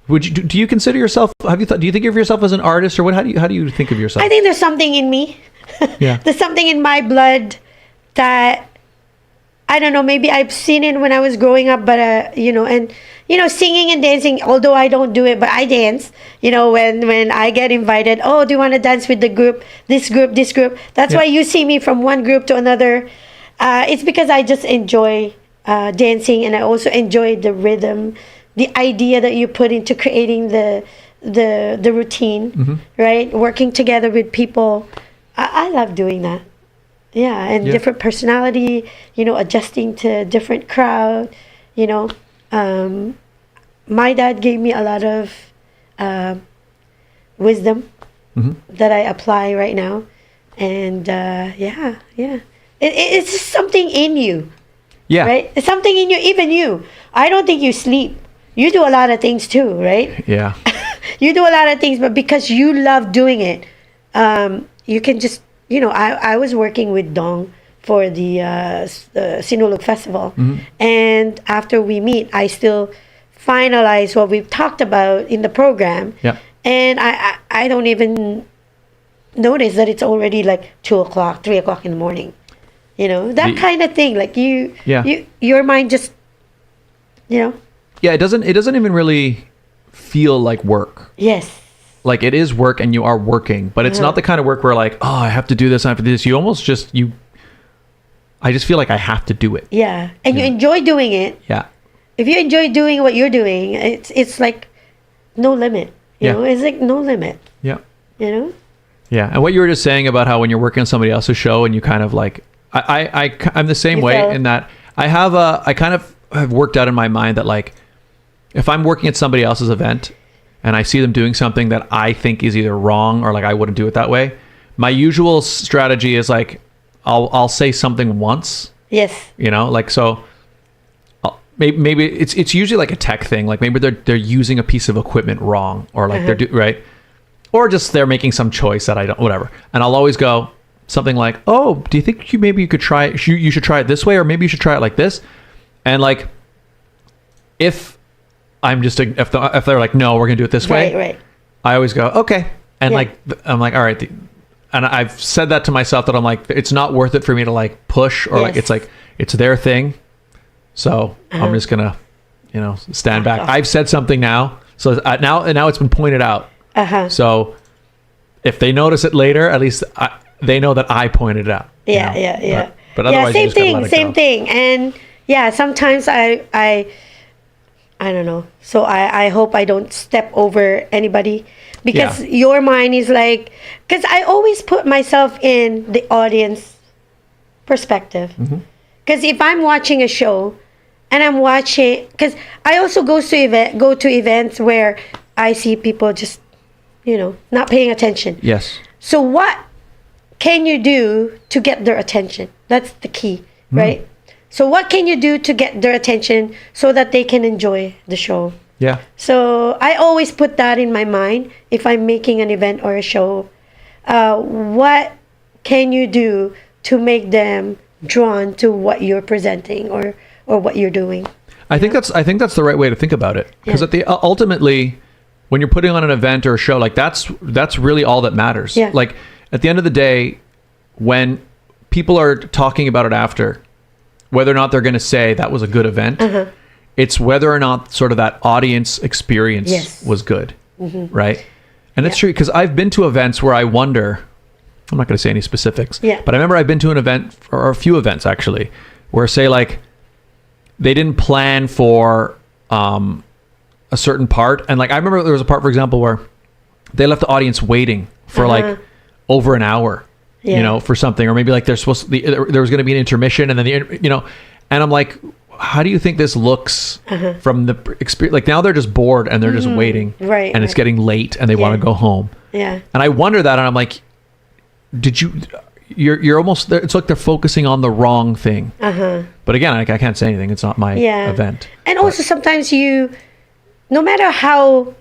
do you consider yourself, do you think of yourself as an artist, or what, how do you think of yourself? I think there's something in me. Yeah. There's something in my blood that, I don't know, maybe I've seen it when I was growing up, but, singing and dancing, although I don't do it, but I dance, when I get invited, oh, do you want to dance with the group, this group? That's why you see me from one group to another. It's because I just enjoy dancing, and I also enjoy the rhythm, the idea that you put into creating the routine, right? Working together with people. I love doing that. Yeah, and different personality, adjusting to different crowd, my dad gave me a lot of wisdom that I apply right now. And it's just something in you. Yeah. Right? It's something in you, even you. I don't think you sleep. You do a lot of things too, right? Yeah. You do a lot of things, but because you love doing it, you can just, I was working with Dong for the Sinulog Festival. And after we meet, I still finalize what we've talked about in the program. Yeah. And I don't even notice that it's already like 2 o'clock, 3 o'clock in the morning. That kind of thing. Like your mind just, Yeah, it doesn't even really feel like work. Yes. Like it is work and you are working, but it's not the kind of work where like, oh, I have to do this, I have to do this. You almost just, I just feel like I have to do it. Yeah. And you enjoy doing it. Yeah. If you enjoy doing what you're doing, it's like no limit. You know, it's like no limit. Yeah. Yeah. And what you were just saying about how when you're working on somebody else's show and you kind of like, I'm the same way in that I kind of have worked out in my mind that like, if I'm working at somebody else's event and I see them doing something that I think is either wrong or like I wouldn't do it that way, my usual strategy is like, I'll say something once. Yes. Like, so maybe it's usually like a tech thing. Like maybe they're using a piece of equipment wrong, or like right. Or just they're making some choice that I don't, whatever. And I'll always go something like, oh, do you think maybe you could try it? You should try it this way, or maybe you should try it like this. And like, if I'm just, if they're like, no, we're going to do it this way. Right. I always go, okay. And like, I'm like, all right. And I've said that to myself that I'm like, it's not worth it for me to like push or like, it's their thing. So I'm just going to, stand back. I've said something now. So now it's been pointed out. So if they notice it later, at least they know that I pointed it out. Yeah. But otherwise, same you just gotta let it same go. thing. And yeah, sometimes I don't know. So I hope I don't step over anybody, because your mind is like, because I always put myself in the audience perspective. Because if I'm watching a show and I'm watching, because I also go to events where I see people just not paying attention. Yes. So what can you do to get their attention? That's the key, right? So what can you do to get their attention so that they can enjoy the show? Yeah. So I always put that in my mind if I'm making an event or a show. What can you do to make them drawn to what you're presenting or what you're doing? I think that's the right way to think about it, because ultimately, when you're putting on an event or a show, like that's really all that matters. Yeah. Like at the end of the day, when people are talking about it after, whether or not they're going to say that was a good event, it's whether or not sort of that audience experience was good, right? And it's true, because I've been to events where I wonder, I'm not going to say any specifics, but I remember I've been to an event, or a few events actually, where say like they didn't plan for a certain part, and like I remember there was a part, for example, where they left the audience waiting for like over an hour, for something, or maybe like they're supposed to there was going to be an intermission, and then and I'm like, how do you think this looks from the experience? Like now they're just bored and they're just waiting, right? And it's getting late and they want to go home. Yeah. And I wonder that, and I'm like, you're almost there. It's like they're focusing on the wrong thing. But again, I can't say anything. It's not my event. And also sometimes no matter how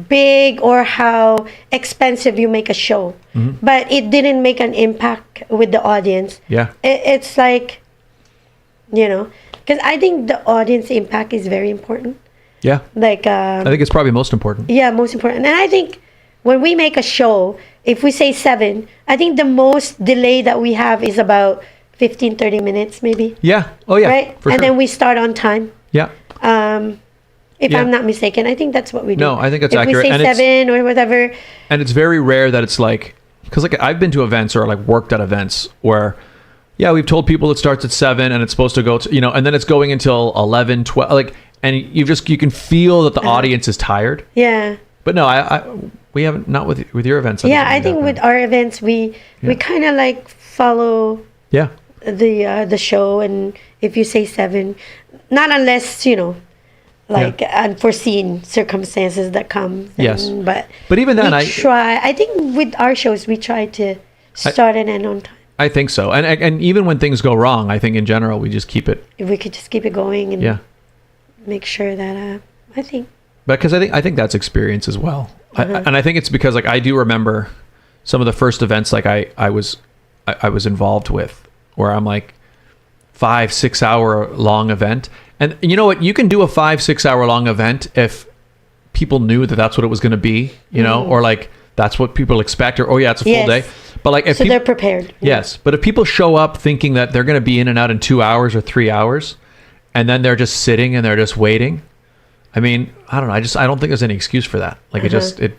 big or how expensive you make a show, but it didn't make an impact with the audience. Yeah. It's like, because I think the audience impact is very important. Yeah. Like, I think it's probably most important. Yeah, most important. And I think when we make a show, if we say 7, I think the most delay that we have is about 15-30 minutes maybe. Yeah. Oh yeah. Right? For and sure. then we start on time. Yeah. If I'm not mistaken, I think that's what we do. No, I think that's if accurate. If we say 7 or whatever. And it's very rare that it's like, because like I've been to events or like worked at events where, we've told people it starts at 7 and it's supposed to go to, and then it's going until 11, 12, like, and you can feel that the audience is tired. Yeah. But no, we haven't, not with your events. I think with our events, we kind of like follow the show, and if you say 7, not unless, unforeseen circumstances that come. Yes. But even then, I think with our shows, we try to start and end on time. I think so. And even when things go wrong, I think in general, we just keep it. If we could just keep it going and make sure that, I think. Because I think that's experience as well. And I think it's because like I do remember some of the first events like I was involved with, where I'm like 5-6 hour long event. And you know what? You can do a 5-6 hour long event if people knew that that's what it was going to be, or like that's what people expect, or it's a full day. But like if they're prepared. Yes, but if people show up thinking that they're going to be in and out in 2 hours or 3 hours, and then they're just sitting and they're just waiting, I mean, I don't know. I don't think there's any excuse for that. Like the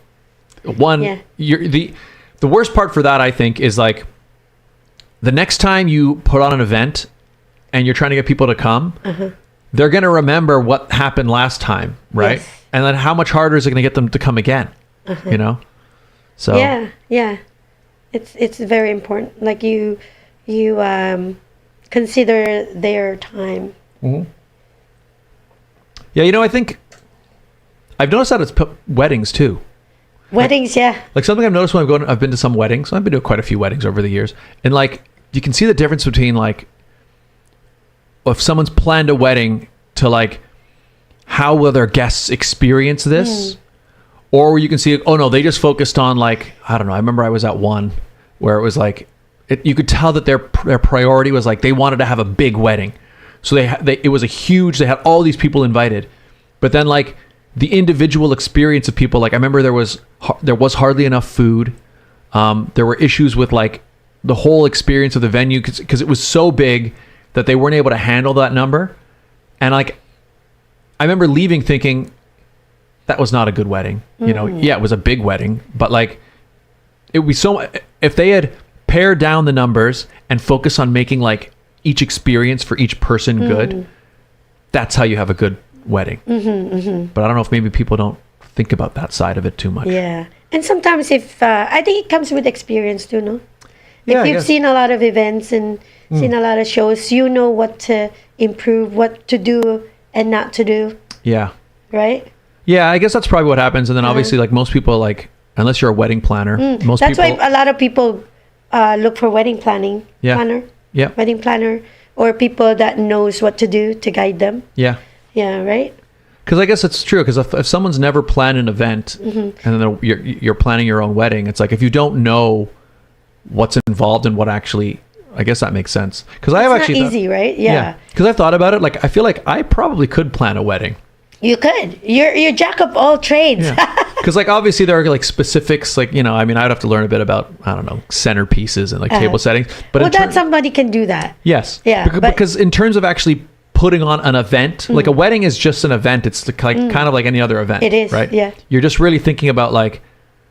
worst part for that, I think, is like the next time you put on an event and you're trying to get people to come, they're going to remember what happened last time, right? Yes. And then how much harder is it going to get them to come again? So yeah, it's very important. Like you consider their time. Yeah, I think I've noticed that it's weddings too. Weddings, like something I've noticed when I've been to some weddings. I've been to quite a few weddings over the years, and like you can see the difference between like if someone's planned a wedding to like how will their guests experience this, or you can see they just focused on like, I don't know. I remember I was at one where it was like you could tell that their priority was like they wanted to have a big wedding, so it was they had all these people invited, but then like the individual experience of people, like I remember there was hardly enough food. There were issues with like the whole experience of the venue because it was so big that they weren't able to handle that number. And like I remember leaving thinking that was not a good wedding. It was a big wedding, but like it would be so, if they had pared down the numbers and focused on making like each experience for each person good, that's how you have a good wedding. But I don't know if maybe people don't think about that side of it too much. Yeah. And sometimes if I think it comes with experience too, no? Yeah, if you've seen a lot of events and seen a lot of shows, you know what to improve, what to do and not to do. Yeah. Right? Yeah, I guess that's probably what happens. And then obviously like most people like unless you're a wedding planner. Most That's people. why a lot of people look for wedding planner, Yeah. wedding planner, or people that knows what to do to guide them. Yeah. Yeah, right. Because I guess it's true. Because if someone's never planned an event and then you're planning your own wedding, it's like if you don't know what's involved and what actually, I guess that makes sense. Because I have It's actually not easy, right? Yeah. Because I've thought about it. Like I feel like I probably could plan a wedding. You could. You're jack of all trades. Yeah. Because like obviously there are like specifics. Like I mean I'd have to learn a bit about centerpieces and like table settings. But Well, that somebody can do that. yes. Yeah, but- Because in terms of actually putting on an event, like a wedding is just an event. It's like kind of like any other event. It is, right? yeah. You're just really thinking about like,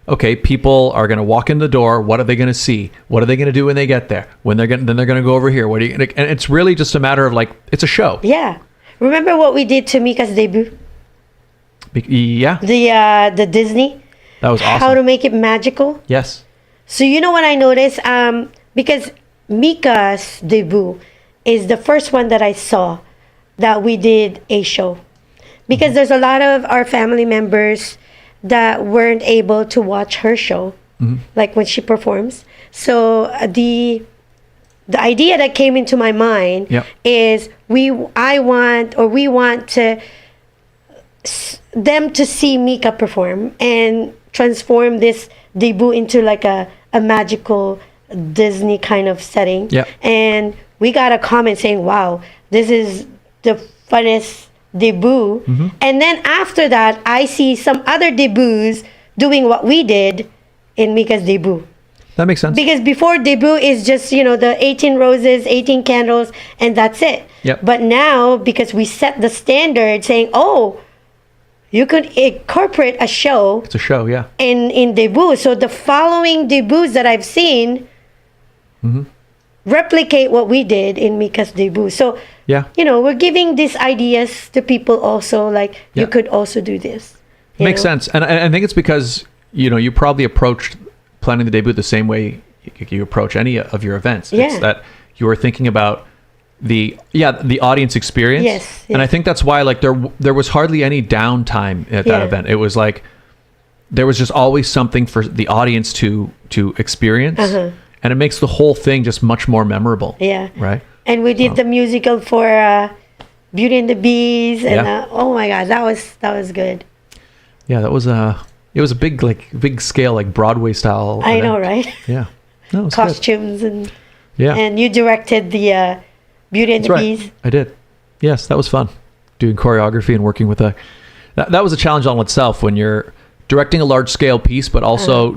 okay, people are going to walk in the door. What are they going to see? What are they going to do when they get there? Then they're going to go over here. And it's really just a matter of like, it's a show. Yeah. Remember what we did to Mika's debut? Yeah. The Disney? That was awesome. How to make it magical? Yes. So you know what I noticed? Because Mika's debut is the first one that I saw that we did a show. Because there's a lot of our family members that weren't able to watch her show, like when she performs. So the idea that came into my mind is we want them to see Mika perform and transform this debut into like a magical Disney kind of setting. Yeah. And we got a comment saying, wow, this is the funnest debut. And then after that, I see some other debuts doing what we did in Mika's debut. That makes sense. Because before debut is just, the 18 roses, 18 candles, and that's it. Yep. But now, because we set the standard saying, oh, you could incorporate a show It's a show, yeah. in debut. So the following debuts that I've seen replicate what we did in Mika's debut. So, Yeah. we're giving these ideas to people also, like, Yeah. you could also do this. Makes sense. And I think it's because, you probably approached planning the debut the same way you approach any of your events. It's Yeah. that you were thinking about the audience experience. Yes, And I yes. think that's why like there was hardly any downtime at that Yeah. event. It was like there was just always something for the audience to experience. And it makes the whole thing just much more memorable. Yeah. Right? And we did the musical for Beauty and the Beast, and Yeah. oh my God, that was good. Yeah, that was it was a big scale, like Broadway style. I event. know, right? Yeah. No, it was good. Costumes and Yeah. and you directed the Beauty and That's the right. Beast. I did. Yes, that was fun. Doing choreography and working with that was a challenge on itself when you're directing a large scale piece, but also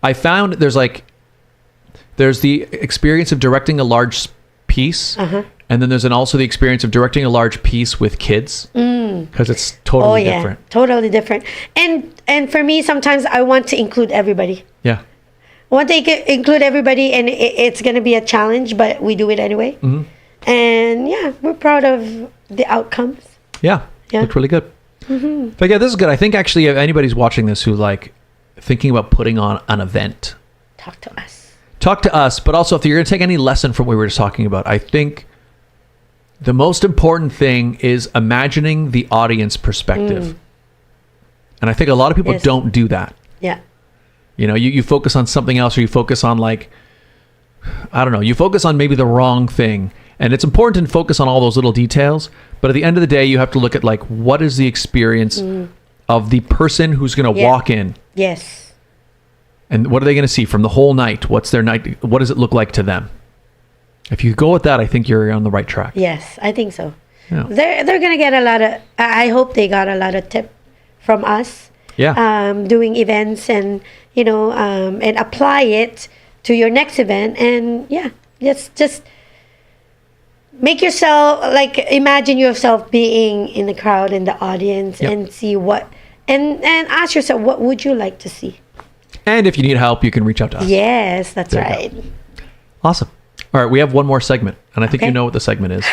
I found there's the experience of directing a large piece, and then there's also the experience of directing a large piece with kids, because it's totally different. Totally different. And for me, sometimes I want to include everybody. Yeah. I want to include everybody, and it's going to be a challenge, but we do it anyway. And yeah, we're proud of the outcomes. Yeah. Yeah. Looked really good. But yeah, this is good. I think actually if anybody's watching this who like thinking about putting on an event, Talk to us. but also if you're going to take any lesson from what we were just talking about, I think the most important thing is imagining the audience perspective. And I think a lot of people Yes. don't do that. Yeah. You focus on something else, or you focus on like, I don't know, you focus on maybe the wrong thing. And it's important to focus on all those little details. But at the end of the day, you have to look at like, what is the experience of the person who's going to Yeah. walk in? Yes. And what are they going to see from the whole night? What's their night? What does it look like to them? If you go with that, I think you're on the right track. Yes, I think so. Yeah. They're gonna get a lot of. I hope they got a lot of tip from us. Yeah. Doing events and and apply it to your next event, and yeah, just make yourself imagine yourself being in the crowd, in the audience, Yep. and see what and ask yourself, what would you like to see? And if you need help, you can reach out to us. Yes, that's There you right. Awesome. All right, we have one more segment, and I think Okay. you know what the segment is,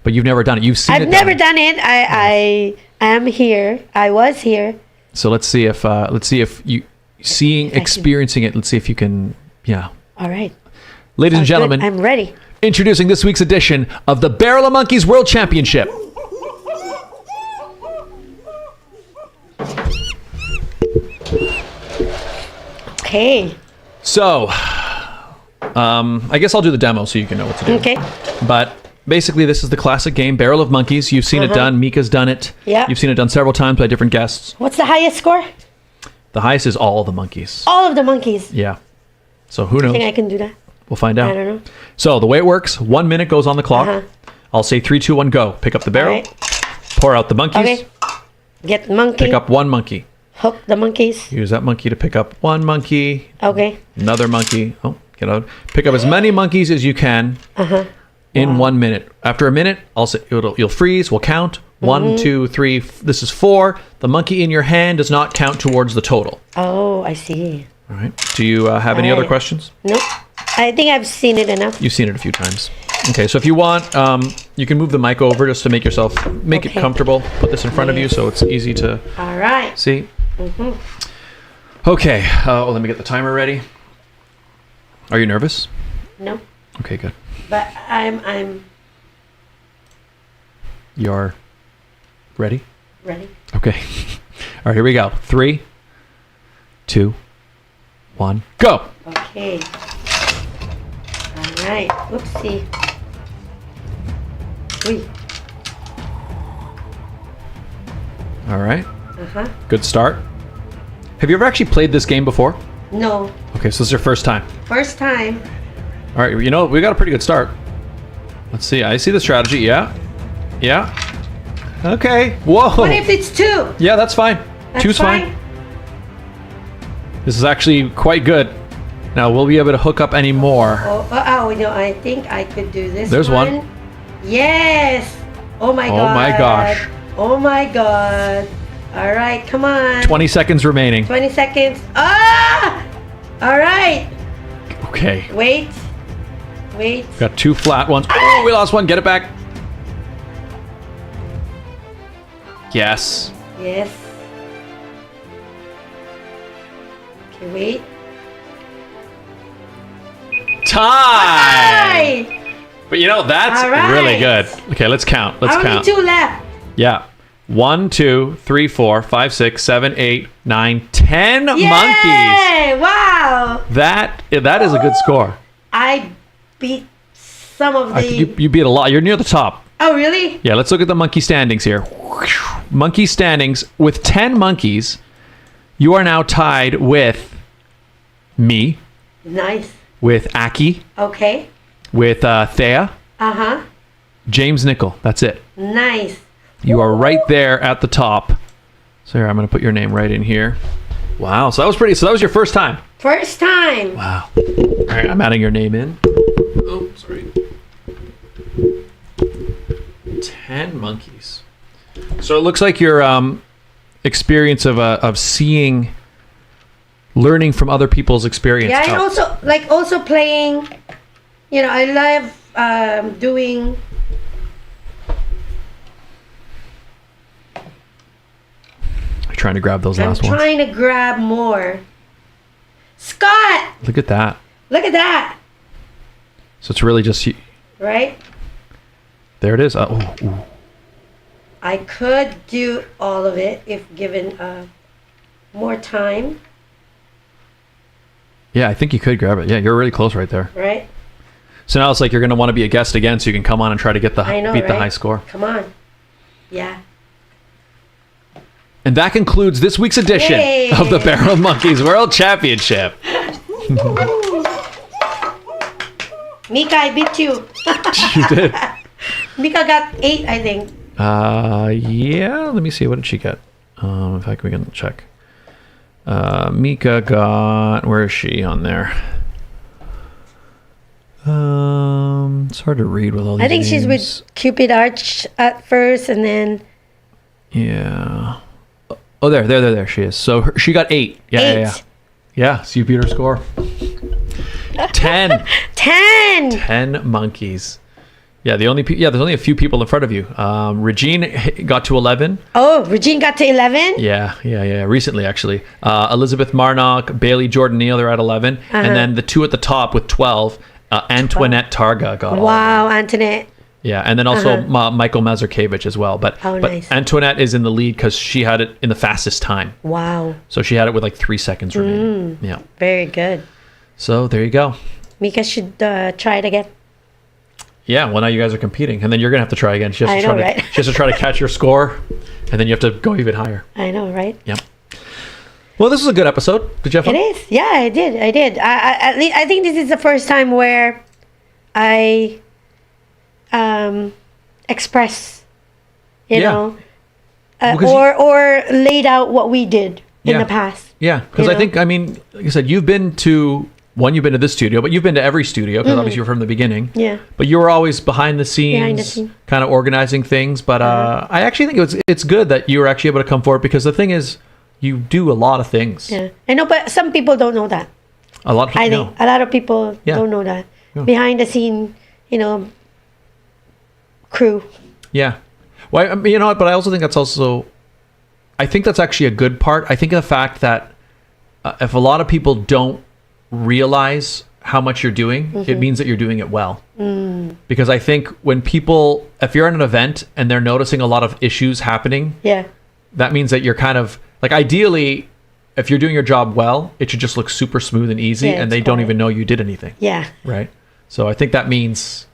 but you've never done it. You've seen it. I've never done it. I am here. I was here. So let's see if you experiencing it. Let's see if you can. Yeah. All right. Ladies and Sounds good. gentlemen, I'm ready. introducing this week's edition of the Barrel of Monkeys World Championship. Okay. So, I guess I'll do the demo so you can know what to do. Okay. But basically, this is the classic game, Barrel of Monkeys. You've seen it done. Mika's done it. Yeah. You've seen it done several times by different guests. What's the highest score? The highest is all the monkeys. All of the monkeys. Yeah. So who knows? I think I can do that. We'll find out. I don't know. So the way it works, 1 minute goes on the clock. Uh-huh. I'll say 3, 2, 1, go. Pick up the barrel. Alright. Pour out the monkeys. Okay. Get the monkey. Pick up one monkey. Hook the monkeys. Use that monkey to pick up one monkey. Okay. Another monkey. Oh, get out. Pick up as many monkeys as you can in 1 minute. After a minute, I'll say you'll freeze. We'll count. 1, 2, 3. This is 4. The monkey in your hand does not count towards the total. Oh, I see. All right. Do you have any other Alright. questions? Nope. I think I've seen it enough. You've seen it a few times. Okay, so if you want, you can move the mic over just to make it Okay. comfortable. Put this in front of you so it's easy to All right. see. Okay, let me get the timer ready. Are you nervous? No. Okay, good. But I'm You're ready? ready. Okay. All right, here we go. 3, 2, 1, go. Okay. All right. Oopsie. Wait. All right. Uh-huh. Good start. Have you ever actually played this game before? No. Okay, so this is your first time. First time. All right, you know, we got a pretty good start. Let's see. I see the strategy. Yeah. Yeah. Okay. Whoa. What if it's 2? Yeah, that's fine. That's Two's fine. This is actually quite good. Now, will we be able to hook up any more? Oh, no, I think I could do this. There's one. Yes. Oh my god. Oh my gosh. Oh my god. All right, come on. 20 seconds remaining. 20 seconds. Ah! All right. Okay. Wait. Wait. Got 2 flat ones. Oh, we lost one. Get it back. Yes. Yes. Okay, wait. Time. Hi. But you know, that's All right. really good. Okay, let's count. Let's Only count. 2 left. Yeah. 1, 2, 3, 4, 5, 6, 7, 8, 9, 10 monkeys. Yay! Wow. That is a good score. I beat some of the. I think you beat a lot. You're near the top. Oh, really? Yeah, let's look at the monkey standings here. Monkey standings with 10 monkeys. You are now tied with me, Nice. with Aki, Okay. with Thea, Uh-huh. James Nickel. That's it. Nice. You are right there at the top. So here, I'm going to put your name right in here. Wow, so that was your first time. First time. Wow. All right, I'm adding your name in. Oh, sorry. 10 monkeys. So it looks like your experience of learning from other people's experience. Yeah, and helped. also playing. You know, I love doing. I'm trying to grab those I'm last ones. trying to grab more. Scott, Look at that. look at that. So it's really just Right? there. It is. Ooh. I could do all of it if given more time. Yeah, I think you could grab it. Yeah, you're really close right there. Right? So now it's like you're going to want to be a guest again, so you can come on and try to get I know, beat the right? high score. Come on. Yeah. And that concludes this week's edition Yay! of the Barrel of Monkeys World Championship. Mika, I beat you. You did. Mika got 8, I think. Yeah. Let me see. What did she get? In fact, we can check. Mika got. Where is she on there? It's hard to read with all these. I think she's names. with Cupid Arch at first, and then Yeah. Oh, there she is. So she got 8. Yeah, 8. yeah. Yeah, so you beat her score. 10. 10. 10 monkeys. Yeah, there's only a few people in front of you. Regine got to 11. Oh, Regine got to 11. Yeah. Recently, actually. Elizabeth Marnock, Bailey Jordan Neal, they're at 11. And then the 2 at the top with 12, Antoinette Targa got all. Wow, Antoinette. Yeah, and then also Michael Mazurkiewicz as well. But nice. Antoinette is in the lead because she had it in the fastest time. Wow. So she had it with like 3 seconds remaining. Yeah. Very good. So there you go. Mika should try it again. Yeah, well, now you guys are competing, and then you're going to have to try again. She has to right? She has to try to catch your score, and then you have to go even higher. I know, right? Yep. Well, this was a good episode. Did you have fun? It is. Yeah, I did. I think this is the first time where I express, you know, or laid out what we did in the past. Yeah, because I think, I mean, like I said, you've been to this studio, but you've been to every studio because obviously you're from the beginning. Yeah. But you were always behind the scenes, kind of organizing things. But I actually think it's good that you were actually able to come forward because the thing is, you do a lot of things. Yeah, I know, but some people don't know that. A lot of people I think a lot of people don't know that. Yeah. Behind the scene, you know, crew. Yeah. Well, I mean, you know what? But I also think I think that's actually a good part. I think the fact that if a lot of people don't realize how much you're doing, it means that you're doing it well. Because I think if you're at an event and they're noticing a lot of issues happening, that means that you're kind of like, ideally, if you're doing your job well, it should just look super smooth and easy, and they don't even know you did anything. Yeah. Right. So I think that means,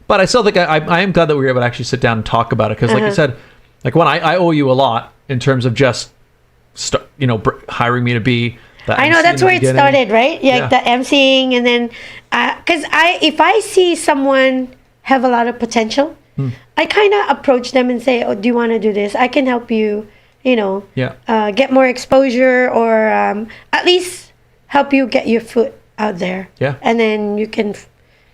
but I still think I am glad that we were able to actually sit down and talk about it. Because like you said, like I owe you a lot in terms of just, hiring me to be the I know, MC that's in where it beginning. started, right? Yeah, like the emceeing, and then, because if I see someone have a lot of potential, I kind of approach them and say, oh, do you want to do this? I can help you, get more exposure, or at least help you get your foot out there. Yeah. And then you can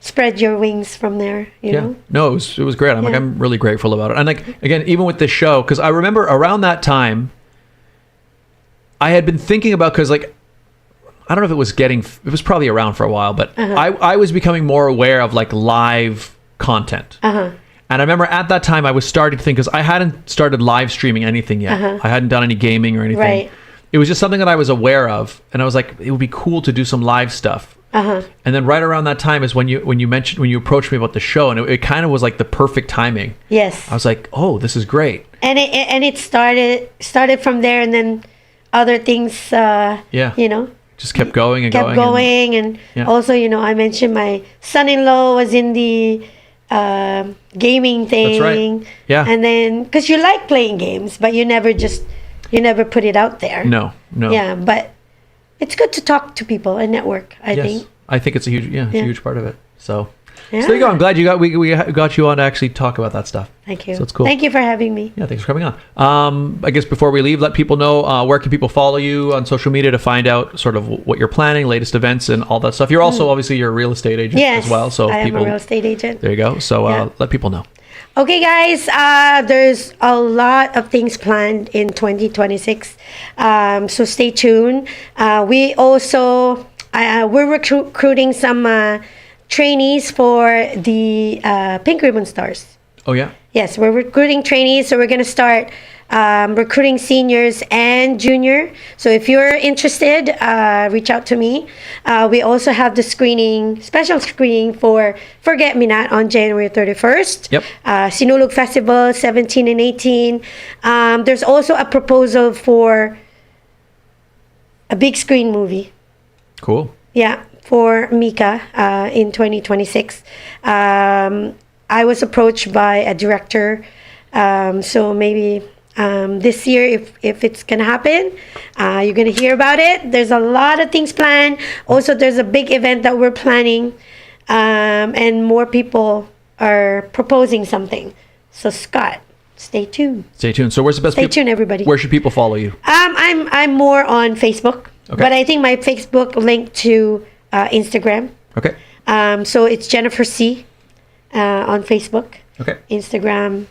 spread your wings from there, you know? No, it was great. I'm really grateful about it. And like, again, even with this show, because I remember around that time, I had been thinking about, because like, I don't know if it was probably around for a while, but I was becoming more aware of like live content. And I remember at that time I was starting to think, because I hadn't started live streaming anything yet. I hadn't done any gaming or anything. Right. It was just something that I was aware of, and I was like, it would be cool to do some live stuff. And then right around that time is when you approached me about the show, and it kind of was like the perfect timing. Yes. I was like, oh, this is great. And it started from there, and then other things, just kept going and kept going. And also, I mentioned my son-in-law was in the gaming thing. That's right. Yeah. And then, because you like playing games, but you never put it out there. No. Yeah, but it's good to talk to people and network, I think. I think it's a huge part of it. So there you go. I'm glad we got you on to actually talk about that stuff. Thank you. So it's cool. Thank you for having me. Yeah, thanks for coming on. I guess before we leave, let people know where can people follow you on social media to find out sort of what you're planning, latest events, and all that stuff. You're also obviously you're a real estate agent as well. So I am a real estate agent. There you go. So let people know. Okay, guys, there's a lot of things planned in 2026. So stay tuned. We also, we're recruiting some trainees for the Pink Ribbon Stars. Oh, yeah? Yes, we're recruiting trainees. So we're going to start recruiting seniors and junior. So if you're interested, reach out to me. We also have the special screening for Forget Me Not on January 31st. Yep. Sinulog Festival, 17 and 18. There's also a proposal for a big screen movie. Cool. Yeah, for Mika in 2026. I was approached by a director, so maybe this year, if it's gonna happen, you're gonna hear about it. There's a lot of things planned. Also, there's a big event that we're planning, and more people are proposing something. So Scott, stay tuned. Stay tuned. So where's the best? Stay tuned, everybody. Where should people follow you? I'm more on Facebook, but I think my Facebook linked to Instagram. Okay. So it's Jennifer C. On Facebook. Okay. Instagram.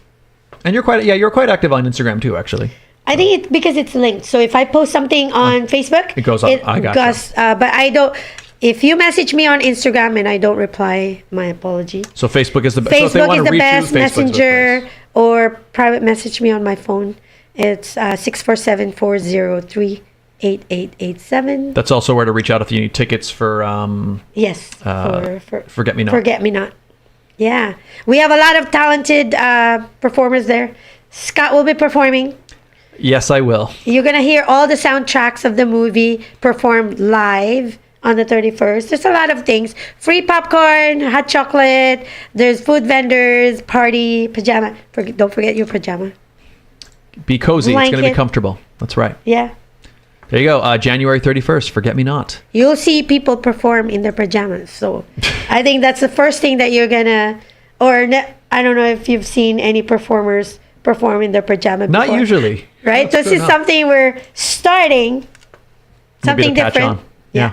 And you're quite active on Instagram too, actually. I think it's because it's linked. So if I post something on Facebook, it goes up. I got you. But I don't. If you message me on Instagram and I don't reply, my apology. So Facebook is the best. Facebook is the best messenger, or private message me on my phone. It's 647-403-8887. That's also where to reach out if you need tickets for. Yes. For Forget Me Not. Forget Me Not. Yeah. We have a lot of talented performers there. Scott will be performing. Yes, I will. You're going to hear all the soundtracks of the movie performed live on the 31st. There's a lot of things. Free popcorn, hot chocolate. There's food vendors, party, pajama. Don't forget your pajama. Be cozy. It's going to be Blanket. comfortable. That's right. Yeah. There you go. January 31st. Forget me not. You'll see people perform in their pajamas. So I think that's the first thing that you're going to, I don't know if you've seen any performers perform in their pajama before. Not usually. Right? That's This is good enough. something we're starting. Maybe Something to catch different. on. Yeah.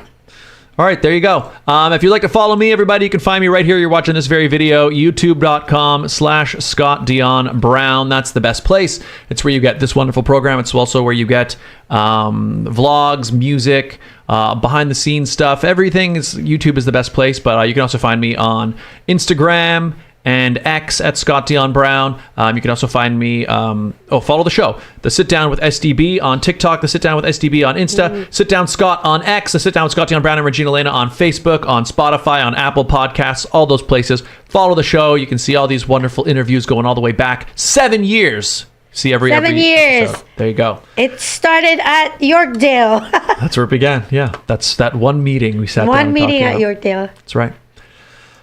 All right, there you go. If you'd like to follow me, everybody, you can find me right here. You're watching this very video, youtube.com/Scott Dion Brown. That's the best place. It's where you get this wonderful program. It's also where you get vlogs, music, behind the scenes stuff. YouTube is the best place, but you can also find me on Instagram and X at Scott Dion Brown. You can also find me, follow the show. The Sit Down with SDB on TikTok, The Sit Down with SDB on Insta, Sit Down Scott on X, The Sit Down with Scott Dion Brown and Regine Alaina on Facebook, on Spotify, on Apple Podcasts, all those places. Follow the show. You can see all these wonderful interviews going all the way back 7 years. See every 7 years. episode. There you go. It started at Yorkdale. That's where it began. Yeah, that's that one meeting we sat down One and meeting talked at about. Yorkdale. That's right.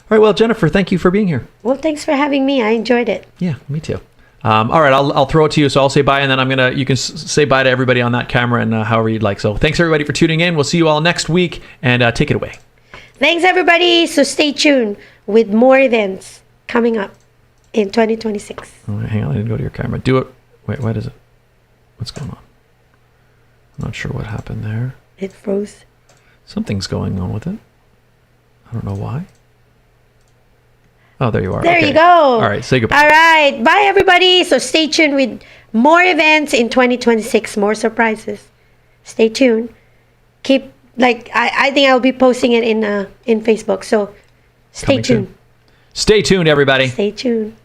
All right, well, Jennifer, thank you for being here. Well, thanks for having me. I enjoyed it. Yeah, me too. All right, I'll throw it to you. So I'll say bye, and then you can say bye to everybody on that camera and however you'd like. So thanks everybody for tuning in. We'll see you all next week, and take it away. Thanks, everybody. So stay tuned with more events coming up in 2026. All right, hang on, I didn't go to your camera. Do it. Wait, what is it? What's going on? I'm not sure what happened there. It froze. Something's going on with it. I don't know why. Oh, there you are. There Okay. you go. All right, say goodbye. All right. Bye, everybody. So stay tuned with more events in 2026, more surprises. Stay tuned. I think I'll be posting it in Facebook. So stay Coming tuned. soon. Stay tuned, everybody. Stay tuned.